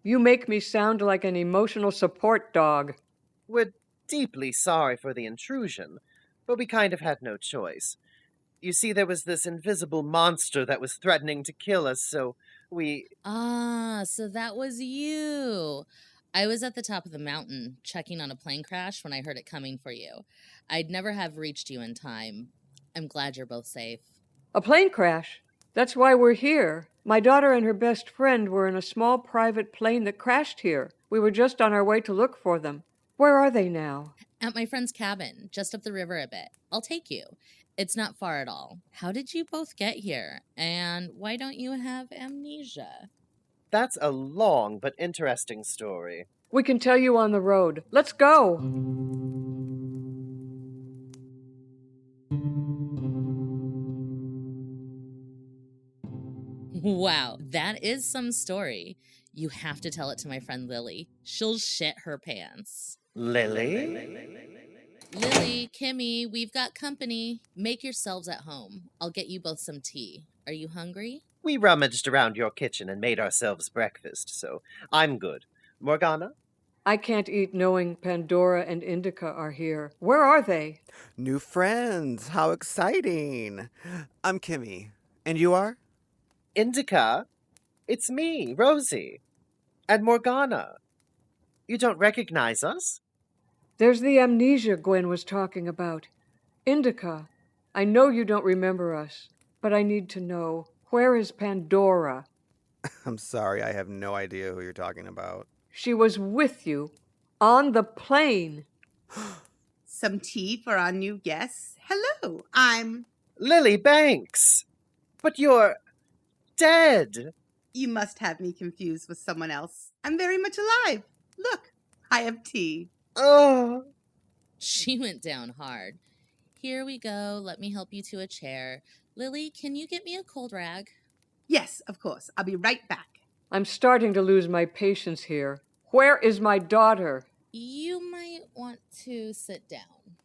You make me sound like an emotional support dog. We're deeply sorry for the intrusion, but we kind of had no choice. You see, there was this invisible monster that was threatening to kill us, so we... Ah, so that was you. I was at the top of the mountain checking on a plane crash when I heard it coming for you. I'd never have reached you in time. I'm glad you're both safe. A plane crash? That's why we're here. My daughter and her best friend were in a small private plane that crashed here. We were just on our way to look for them. Where are they now? At my friend's cabin, just up the river a bit. I'll take you. It's not far at all. How did you both get here? And why don't you have amnesia? That's a long but interesting story. We can tell you on the road. Let's go! Wow, that is some story. You have to tell it to my friend Lily. She'll shit her pants. Lily? Lily, Kimmy, we've got company. Make yourselves at home. I'll get you both some tea. Are you hungry? We rummaged around your kitchen and made ourselves breakfast, so I'm good. Morgana? I can't eat knowing Pandora and Indica are here. Where are they? New friends. How exciting. I'm Kimmy. And you are? Indica? It's me, Rosie. And Morgana. You don't recognize us? There's the amnesia Gwen was talking about. Indica, I know you don't remember us, but I need to know, where is Pandora? I'm sorry, I have no idea who you're talking about. She was with you, on the plane. Some tea for our new guests. Hello, I'm... Lily Banks! But you're... dead! You must have me confused with someone else. I'm very much alive. Look, I have tea. Oh! She went down hard. Here we go. Let me help you to a chair. Lily, can you get me a cold rag? Yes, of course. I'll be right back. I'm starting to lose my patience here. Where is my daughter? You might want to sit down.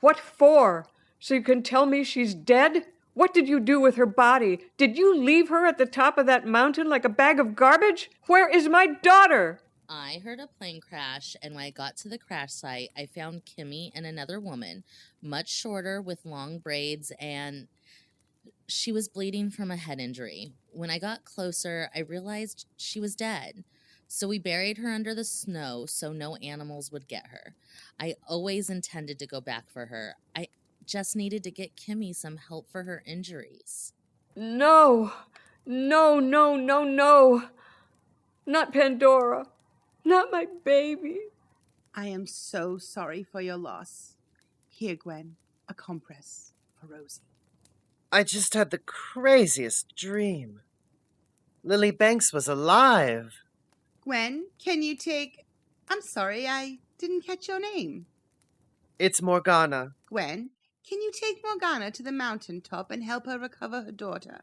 What for? So you can tell me she's dead? What did you do with her body? Did you leave her at the top of that mountain like a bag of garbage? Where is my daughter? I heard a plane crash, and when I got to the crash site, I found Kimmy and another woman, much shorter with long braids, and she was bleeding from a head injury. When I got closer, I realized she was dead. So we buried her under the snow so no animals would get her. I always intended to go back for her. I just needed to get Kimmy some help for her injuries. No. No, no, no, no. Not Pandora. Not my baby. I am so sorry for your loss. Here, Gwen, a compress for Rosie. I just had the craziest dream. Lily Banks was alive. Gwen, can you take... I'm sorry, I didn't catch your name. It's Morgana. Gwen, can you take Morgana to the mountaintop and help her recover her daughter?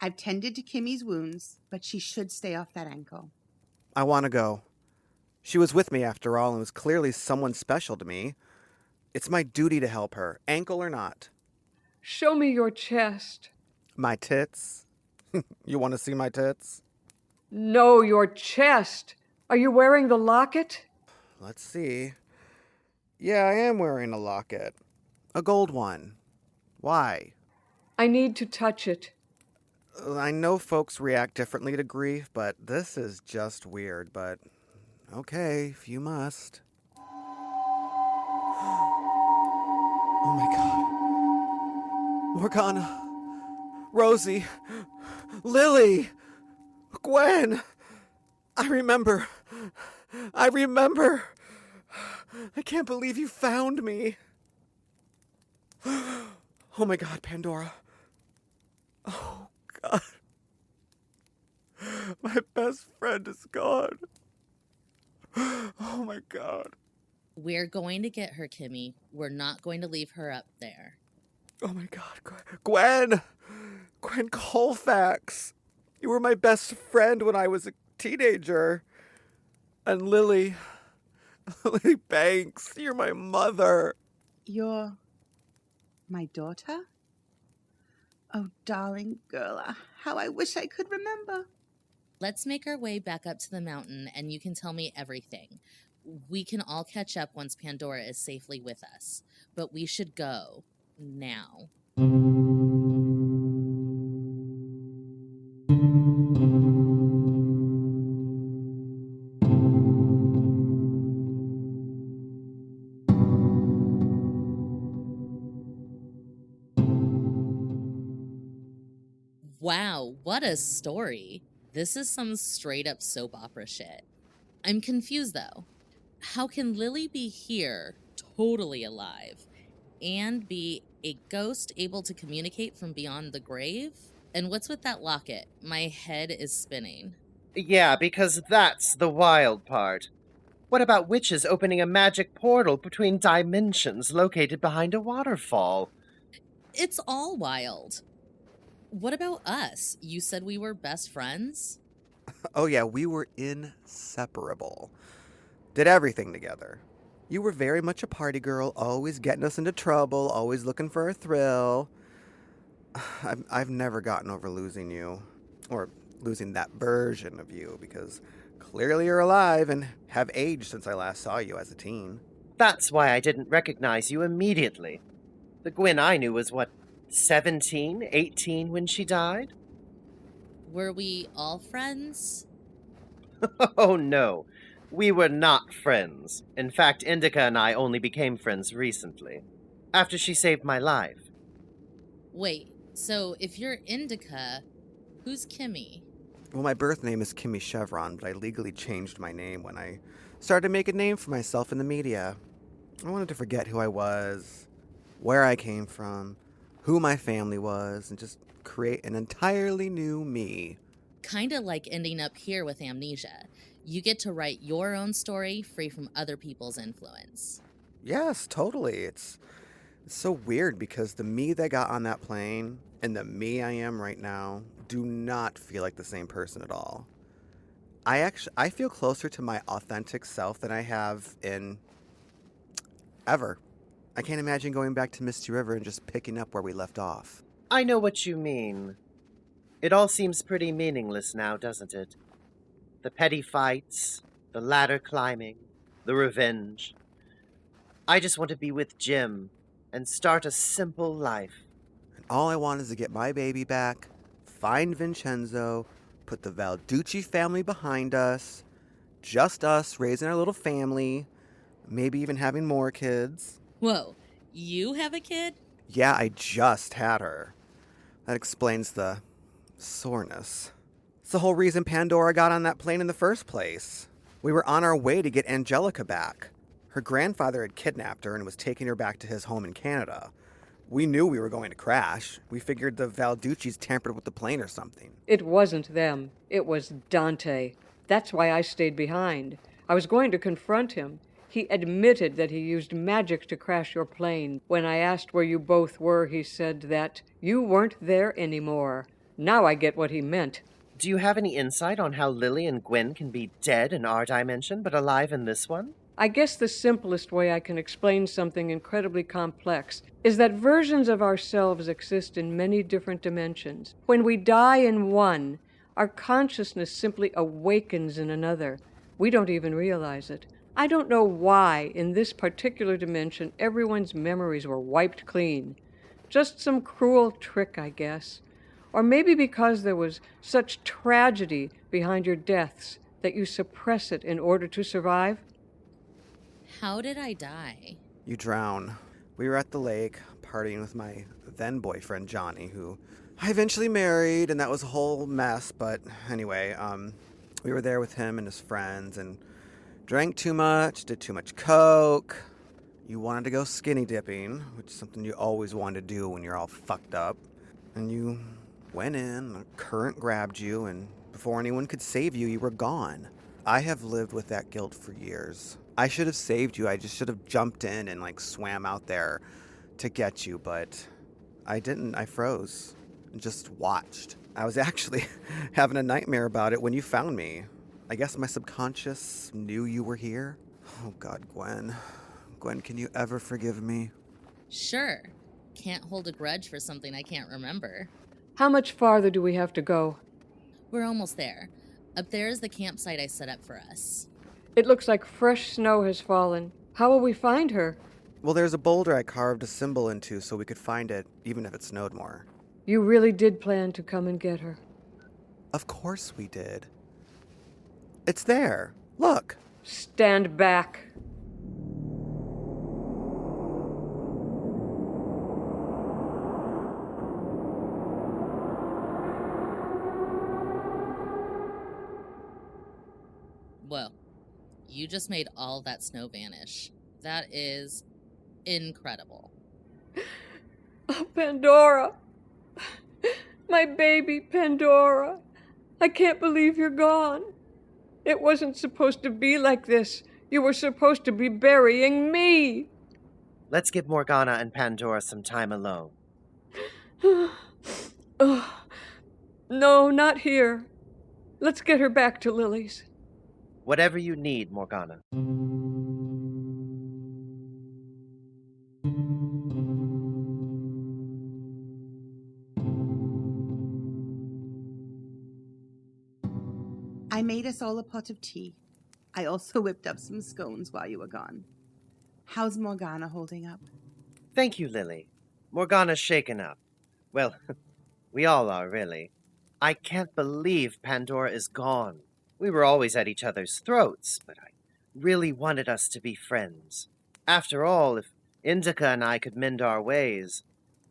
I've tended to Kimmy's wounds, but she should stay off that ankle. I want to go. She was with me after all and was clearly someone special to me. It's my duty to help her, ankle or not. Show me your chest. My tits? You want to see my tits? No, your chest. Are you wearing the locket? Let's see. Yeah, I am wearing a locket. A gold one. Why? I need to touch it. I know folks react differently to grief, but this is just weird, but okay, if you must. Oh my God. Morgana. Rosie. Lily. Gwen. I remember. I can't believe you found me. Oh my God, Pandora. Oh God. My best friend is gone. Oh my God. We're going to get her, Kimmy. We're not going to leave her up there. Oh my God. Gwen Colfax. You were my best friend when I was a teenager. And Lily Banks, you're my mother. You're my daughter? Oh, darling girl, how I wish I could remember. Let's make our way back up to the mountain and you can tell me everything. We can all catch up once Pandora is safely with us. But we should go now. Wow, what a story. This is some straight up soap opera shit. I'm confused though. How can Lily be here, totally alive, and be a ghost able to communicate from beyond the grave? And what's with that locket? My head is spinning. Yeah, because that's the wild part. What about witches opening a magic portal between dimensions located behind a waterfall? It's all wild. What about us? You said we were best friends? Oh yeah, we were inseparable. Did everything together. You were very much a party girl, always getting us into trouble, always looking for a thrill. I've never gotten over losing you, or losing that version of you, because clearly you're alive and have aged since I last saw you as a teen. That's why I didn't recognize you immediately. The Gwen I knew was, 17, 18 when she died? Were we all friends? Oh no, we were not friends. In fact, Indica and I only became friends recently, after she saved my life. Wait, so if you're Indica, who's Kimmy? Well, my birth name is Kimmy Chevron, but I legally changed my name when I started to make a name for myself in the media. I wanted to forget who I was, where I came from, who my family was, and just create an entirely new me. Kinda like ending up here with amnesia. You get to write your own story free from other people's influence. Yes, totally. It's so weird because the me that got on that plane and the me I am right now do not feel like the same person at all. I feel closer to my authentic self than I have in ever. I can't imagine going back to Misty River and just picking up where we left off. I know what you mean. It all seems pretty meaningless now, doesn't it? The petty fights, the ladder climbing, the revenge. I just want to be with Jim and start a simple life. And all I want is to get my baby back, find Vincenzo, put the Valducci family behind us, just us raising our little family, maybe even having more kids. Whoa, you have a kid? Yeah, I just had her. That explains the soreness. It's the whole reason Pandora got on that plane in the first place. We were on our way to get Angelica back. Her grandfather had kidnapped her and was taking her back to his home in Canada. We knew we were going to crash. We figured the Valducci's tampered with the plane or something. It wasn't them. It was Dante. That's why I stayed behind. I was going to confront him. He admitted that he used magic to crash your plane. When I asked where you both were, he said that you weren't there anymore. Now I get what he meant. Do you have any insight on how Lily and Gwen can be dead in our dimension but alive in this one? I guess the simplest way I can explain something incredibly complex is that versions of ourselves exist in many different dimensions. When we die in one, our consciousness simply awakens in another. We don't even realize it. I don't know why, in this particular dimension, everyone's memories were wiped clean. Just some cruel trick, I guess. Or maybe because there was such tragedy behind your deaths that you suppress it in order to survive. How did I die? You drown. We were at the lake partying with my then boyfriend Johnny, who I eventually married, and that was a whole mess. But anyway, we were there with him and his friends and drank too much, did too much coke. You wanted to go skinny dipping, which is something you always wanted to do when you're all fucked up. And you went in, a current grabbed you, and before anyone could save you, you were gone. I have lived with that guilt for years. I should have saved you. I just should have jumped in and swam out there to get you, but I didn't. I froze and just watched. I was actually having a nightmare about it when you found me. I guess my subconscious knew you were here. Oh God, Gwen. Gwen, can you ever forgive me? Sure. Can't hold a grudge for something I can't remember. How much farther do we have to go? We're almost there. Up there is the campsite I set up for us. It looks like fresh snow has fallen. How will we find her? Well, there's a boulder I carved a symbol into so we could find it, even if it snowed more. You really did plan to come and get her. Of course we did. It's there. Look. Stand back. Well, you just made all that snow vanish. That is incredible. Oh, Pandora. My baby, Pandora. I can't believe you're gone. It wasn't supposed to be like this. You were supposed to be burying me. Let's give Morgana and Pandora some time alone. Oh, no, not here. Let's get her back to Lily's. Whatever you need, Morgana. I made us all a pot of tea. I also whipped up some scones while you were gone. How's Morgana holding up? Thank you, Lily. Morgana's shaken up. Well, we all are, really. I can't believe Pandora is gone. We were always at each other's throats, but I really wanted us to be friends. After all, if Indica and I could mend our ways,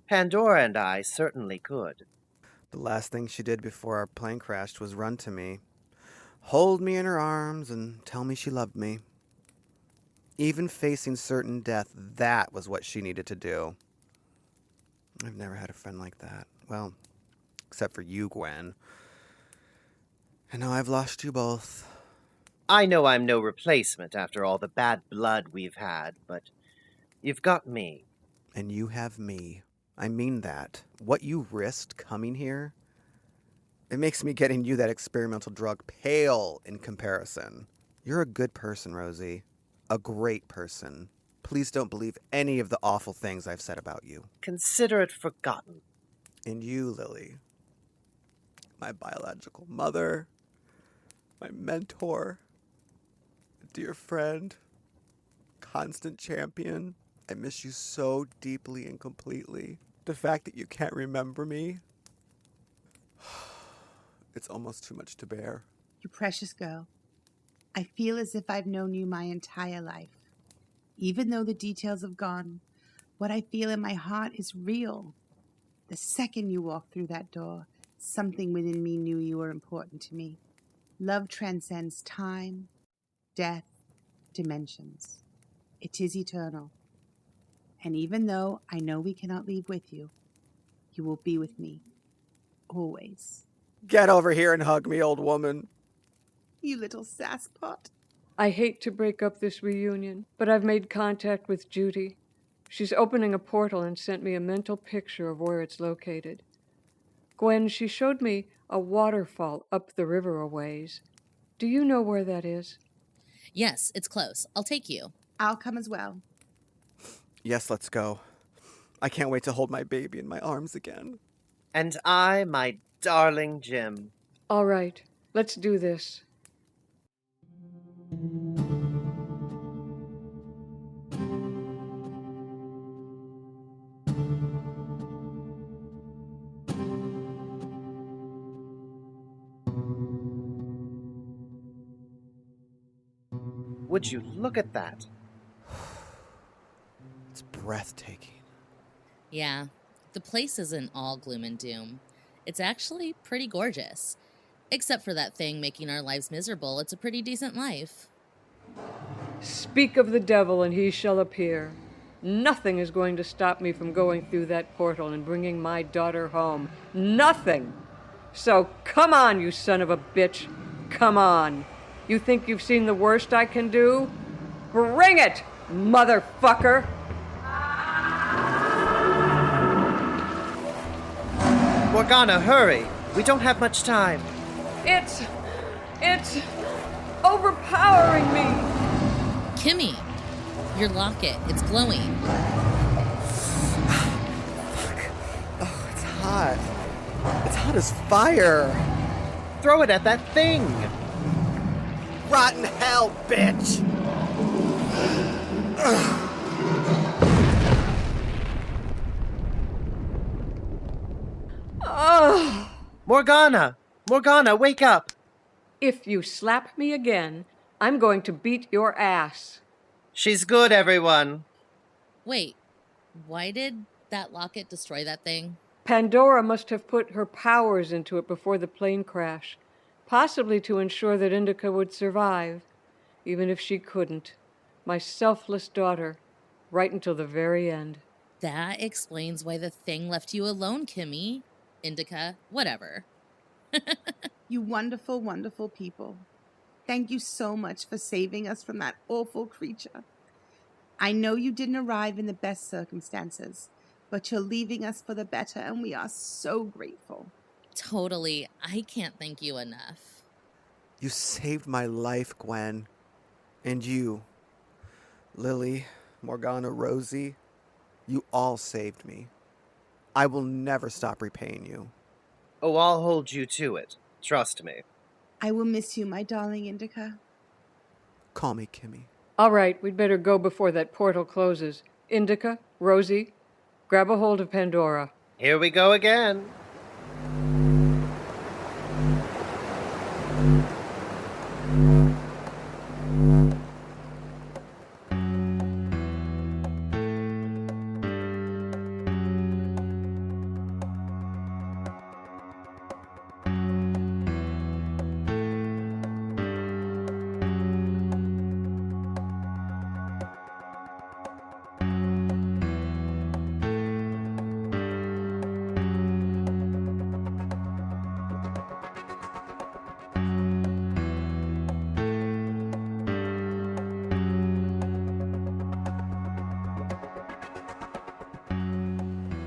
Pandora and I certainly could. The last thing she did before our plane crashed was run to me, hold me in her arms, and tell me she loved me. Even facing certain death, that was what she needed to do. I've never had a friend like that. Well, except for you, Gwen. And now I've lost you both. I know I'm no replacement after all the bad blood we've had, but you've got me. And you have me. I mean that. What you risked coming here, it makes me getting you that experimental drug pale in comparison. You're a good person, Rosie. A great person. Please don't believe any of the awful things I've said about you. Consider it forgotten. And you, Lily. My biological mother. My mentor. Dear friend. Constant champion. I miss you so deeply and completely. The fact that you can't remember me, it's almost too much to bear. You precious girl. I feel as if I've known you my entire life. Even though the details have gone, what I feel in my heart is real. The second you walked through that door, something within me knew you were important to me. Love transcends time, death, dimensions. It is eternal. And even though I know we cannot leave with you, you will be with me. Always. Get over here and hug me, old woman. You little sasspot. I hate to break up this reunion, but I've made contact with Judy. She's opening a portal and sent me a mental picture of where it's located. Gwen, she showed me a waterfall up the river a ways. Do you know where that is? Yes, it's close. I'll take you. I'll come as well. Yes, let's go. I can't wait to hold my baby in my arms again. And I, my darling Jim. All right, let's do this. Would you look at that? It's breathtaking. Yeah, the place isn't all gloom and doom. It's actually pretty gorgeous. Except for that thing making our lives miserable, it's a pretty decent life. Speak of the devil and he shall appear. Nothing is going to stop me from going through that portal and bringing my daughter home. Nothing! So come on, you son of a bitch. Come on. You think you've seen the worst I can do? Bring it, motherfucker! Morgana, hurry! We don't have much time. It's overpowering me. Kimmy, your locket, it's glowing. Fuck. Oh, it's hot. It's hot as fire. Throw it at that thing! Rotten hell, bitch! Oh. Morgana! Morgana, wake up! If you slap me again, I'm going to beat your ass. She's good, everyone. Wait, why did that locket destroy that thing? Pandora must have put her powers into it before the plane crash, possibly to ensure that Indica would survive, even if she couldn't. My selfless daughter, right until the very end. That explains why the thing left you alone, Kimmy. Indica, whatever. You wonderful, wonderful people. Thank you so much for saving us from that awful creature. I know you didn't arrive in the best circumstances, but you're leaving us for the better, and we are so grateful. Totally. I can't thank you enough. You saved my life, Gwen. And you, Lily, Morgana, Rosie, you all saved me. I will never stop repaying you. Oh, I'll hold you to it. Trust me. I will miss you, my darling Indica. Call me Kimmy. All right, we'd better go before that portal closes. Indica, Rosie, grab a hold of Pandora. Here we go again.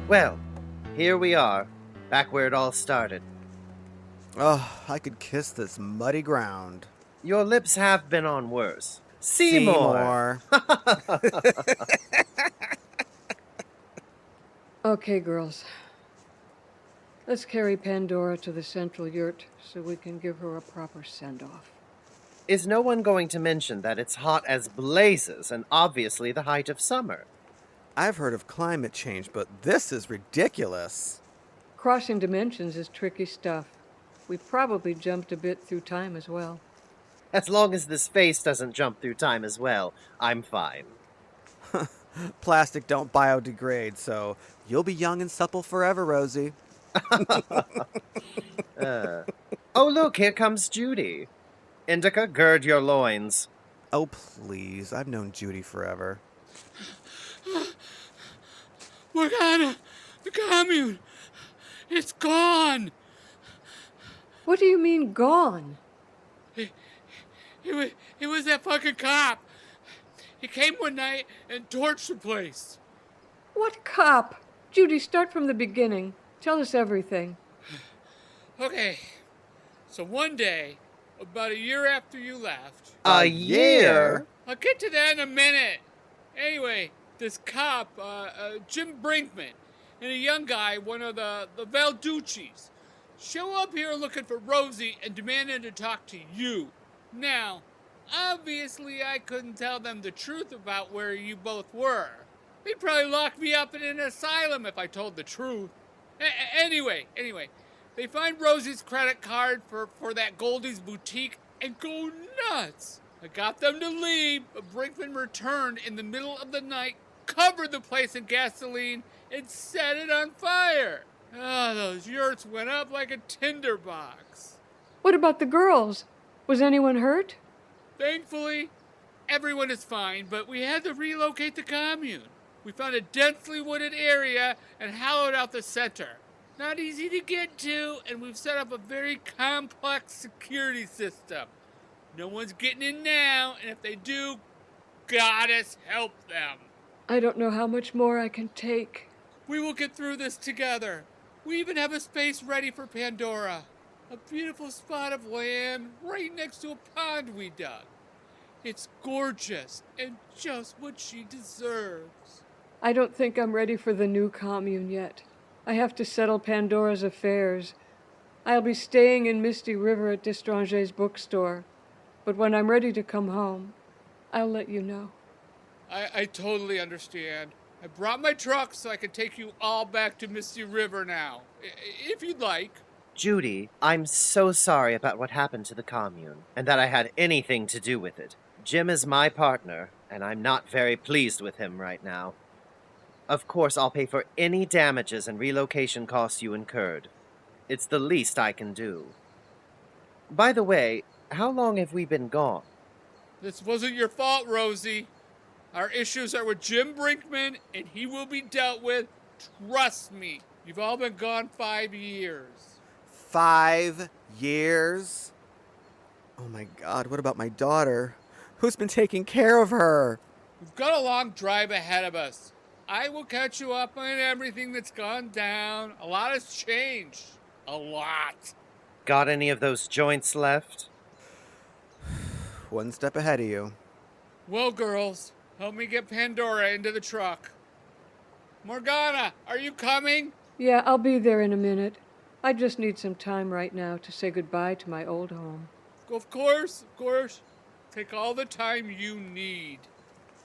Well, here we are, back where it all started. Oh, I could kiss this muddy ground. Your lips have been on worse. Seymour! Okay, girls. Let's carry Pandora to the central yurt so we can give her a proper send-off. Is no one going to mention that it's hot as blazes and obviously the height of summer? I've heard of climate change, but this is ridiculous. Crossing dimensions is tricky stuff. We probably jumped a bit through time as well. As long as this face doesn't jump through time as well, I'm fine. Plastic don't biodegrade, so you'll be young and supple forever, Rosie. Oh, look, here comes Judy. Indica, gird your loins. Oh, please. I've known Judy forever. Morgana, the commune, it's gone. What do you mean, gone? It was that fucking cop. He came one night and torched the place. What cop? Judy, start from the beginning. Tell us everything. Okay, so one day, about a year after you left... A year? I'll get to that in a minute. Anyway, this cop, Jim Brinkman, and a young guy, one of the Valduccis, show up here looking for Rosie and demanding to talk to you. Now, obviously I couldn't tell them the truth about where you both were. They'd probably lock me up in an asylum if I told the truth. Anyway, they find Rosie's credit card for that Goldie's boutique and go nuts. I got them to leave, but Brinkman returned in the middle of the night, covered the place in gasoline, and set it on fire. Those yurts went up like a tinderbox. What about the girls? Was anyone hurt? Thankfully, everyone is fine, but we had to relocate the commune. We found a densely wooded area and hollowed out the center. Not easy to get to, and we've set up a very complex security system. No one's getting in now, and if they do, goddess help them. I don't know how much more I can take. We will get through this together. We even have a space ready for Pandora. A beautiful spot of land right next to a pond we dug. It's gorgeous and just what she deserves. I don't think I'm ready for the new commune yet. I have to settle Pandora's affairs. I'll be staying in Misty River at Destrange's bookstore. But when I'm ready to come home, I'll let you know. I totally understand. I brought my truck so I can take you all back to Misty River now, if you'd like. Judy, I'm so sorry about what happened to the commune, and that I had anything to do with it. Jim is my partner, and I'm not very pleased with him right now. Of course, I'll pay for any damages and relocation costs you incurred. It's the least I can do. By the way, how long have we been gone? This wasn't your fault, Rosie. Our issues are with Jim Brinkman, and he will be dealt with. Trust me. You've all been gone 5 years. 5 years? Oh my God, what about my daughter? Who's been taking care of her? We've got a long drive ahead of us. I will catch you up on everything that's gone down. A lot has changed. A lot. Got any of those joints left? One step ahead of you. Well, girls, help me get Pandora into the truck. Morgana, are you coming? Yeah, I'll be there in a minute. I just need some time right now to say goodbye to my old home. Of course. Take all the time you need.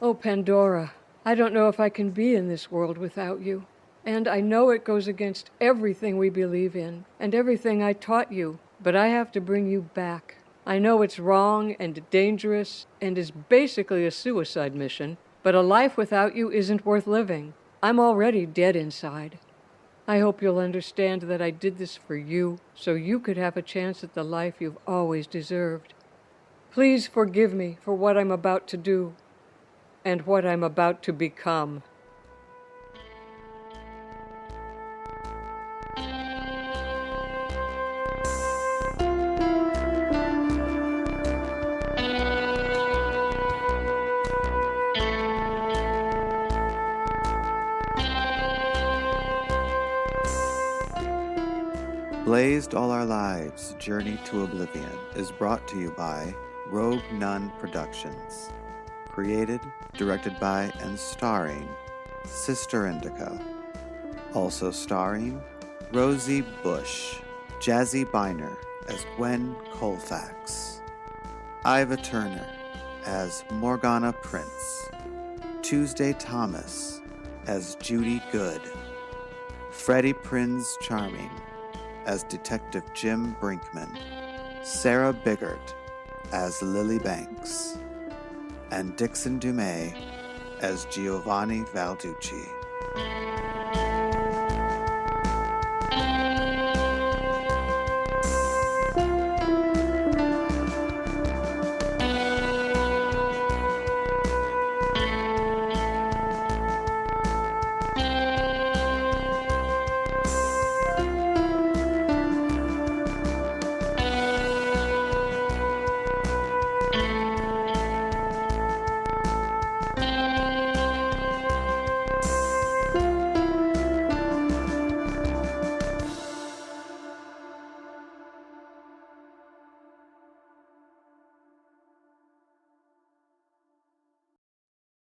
Oh, Pandora, I don't know if I can be in this world without you. And I know it goes against everything we believe in and everything I taught you, but I have to bring you back. I know it's wrong and dangerous and is basically a suicide mission, but a life without you isn't worth living. I'm already dead inside. I hope you'll understand that I did this for you, so you could have a chance at the life you've always deserved. Please forgive me for what I'm about to do and what I'm about to become. Blazed All Our Lives, Journey to Oblivion is brought to you by Rogue Nun Productions. Created, directed by, and starring Sister Indica. Also starring Rosie Bush, Jazzy Byner as Gwen Colfax, Iva Turner as Morgana Prince, Tuesday Thomas as Judy Goode, Freddy Prinze Charming as Detective Jim Brinkman, Sarah Biggart as Lily Banks, and Dixon DuMay as Giovanni Valducci.